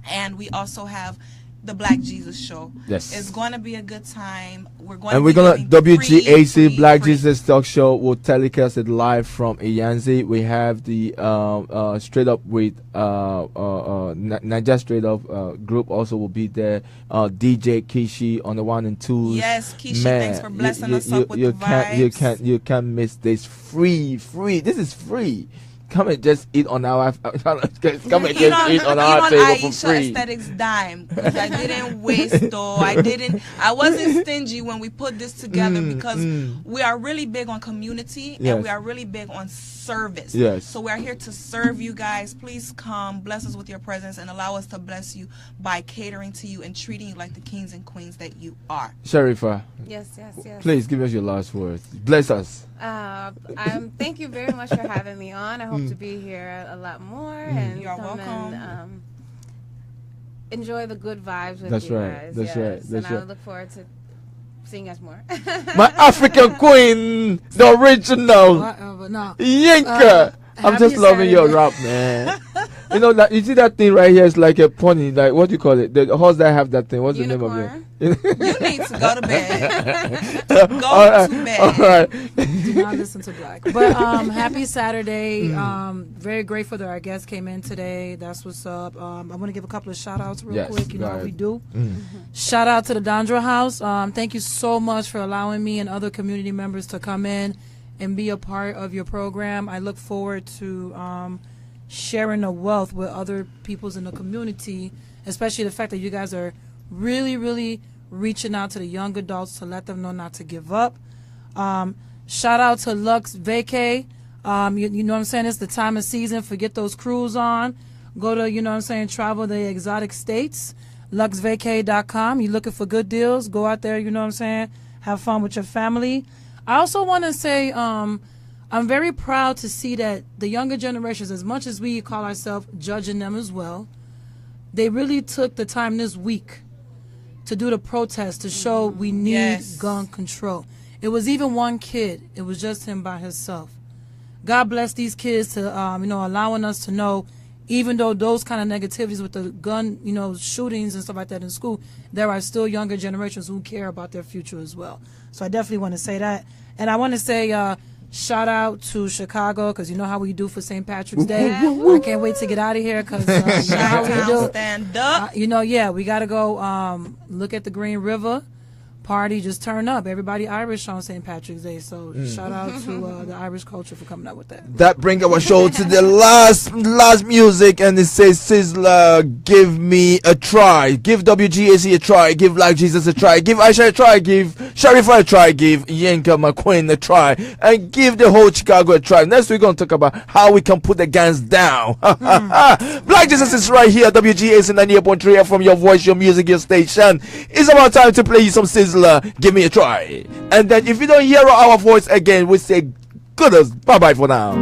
And we also have the Black Jesus Show. Yes, it's going to be a good time. We're going WGAC Black Jesus Talk Show will telecast it live from Iyanzi. We have the Straight Up with Naija Straight Up group also will be there. DJ Kishi on the 1 and 2. Yes, Kishi, thanks for blessing us up with the vibes. You can't miss this. Free. This is free. Come and just eat on our eat on our table for free. Aesthetics dime, because I didn't waste though. I wasn't stingy when we put this together, because we are really big on community and we are really big on service. Yes. So we are here to serve you guys. Please come, bless us with your presence, and allow us to bless you by catering to you and treating you like the kings and queens that you are. Sharifa. Yes. Please give us your last words. Bless us. Thank you very much for having me on. I hope to be here a lot more. And you're welcome. And, enjoy the good vibes with That's you right. guys. That's right. And I look forward to seeing us more. My African queen, the original, Yinka. I'm just loving your rap, man. You know that, you see that thing right here is like a pony, like what do you call it? The horse that have that thing. What's Unicorn. the name of it? You need to go to bed. To bed. All right. Do not listen to Black. But happy Saturday. Very grateful that our guests came in today. That's what's up. I want to give a couple of shout outs real quick. You know how we do. Shout out to the Dandra House. Thank you so much for allowing me and other community members to come in and be a part of your program. I look forward to sharing the wealth with other peoples in the community, especially the fact that you guys are really, really reaching out to the young adults to let them know not to give up. Shout out to Lux Vacay. You know what I'm saying? It's the time of season. Forget those cruise on. Go to, you know what I'm saying, travel the exotic states. LuxVacay.com. You're looking for good deals. Go out there, you know what I'm saying? Have fun with your family. I also want to say I'm very proud to see that the younger generations, as much as we call ourselves judging them as well, they really took the time this week to do the protest to show we need gun control. It was even one kid. It was just him by himself. God bless these kids to, allowing us to know, even though those kind of negativities with the gun, shootings and stuff like that in school, there are still younger generations who care about their future as well. So I definitely want to say that. And I want to say shout out to Chicago, because you know how we do for St. Patrick's Day. I can't wait to get out of here, because you know how we do. Stand up. We got to go look at the Green River. Party, just turn up. Everybody Irish on St. Patrick's Day, so shout out to the Irish culture for coming up with that. That brings our show to the last music, and it says Sizzla, give me a try. Give WGAC a try. Give Black Jesus a try. Give Aisha a try. Give Sharifa a try. Give Yenka McQueen a try. And give the whole Chicago a try. Next we're going to talk about how we can put the guns down. Black Jesus is right here. WGAC 98.3 from your voice, your music, your station. It's about time to play you some Sizzla. Give me a try. And then if you don't hear our voice again, we say goodness. Bye bye for now.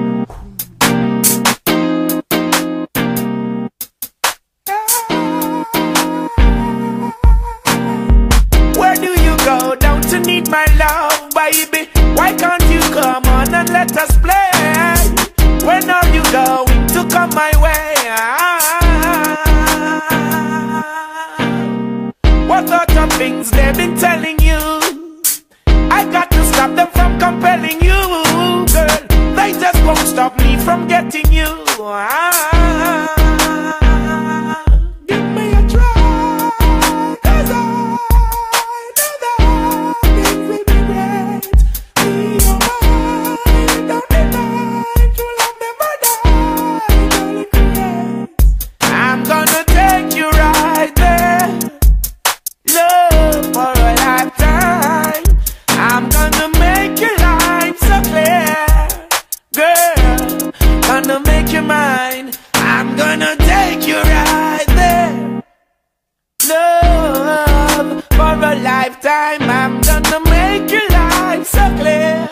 Where do you go? Don't you need my love, baby? Why can't you come on and let us play? When are you going to come my way? What sort of things they've been telling you? I got to stop them from compelling you, girl. They just won't stop me from getting you. Give me a try, 'cause I know that things will be great. Be your mind, don't deny. True love never dies, only creates. I'm gonna take you right there. Love for a lifetime. I'm gonna make your life so clear, girl. Gonna make you mine. I'm gonna take you right there. Love for a lifetime. I'm gonna make your life so clear.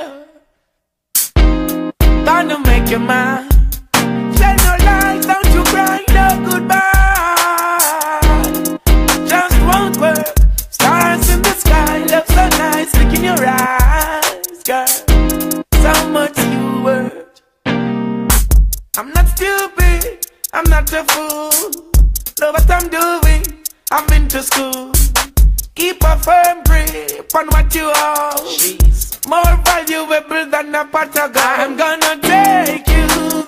Gonna make you mine. Tell no lies, don't you cry, no goodbye. Just won't work. Stars in the sky, love so nice, look in your eyes, girl. So much you worth. I'm not stupid, I'm not a fool. Know what I'm doing, I've been to school. Keep a firm grip on what you own. She's more valuable than a pot of gold. I'm gonna take you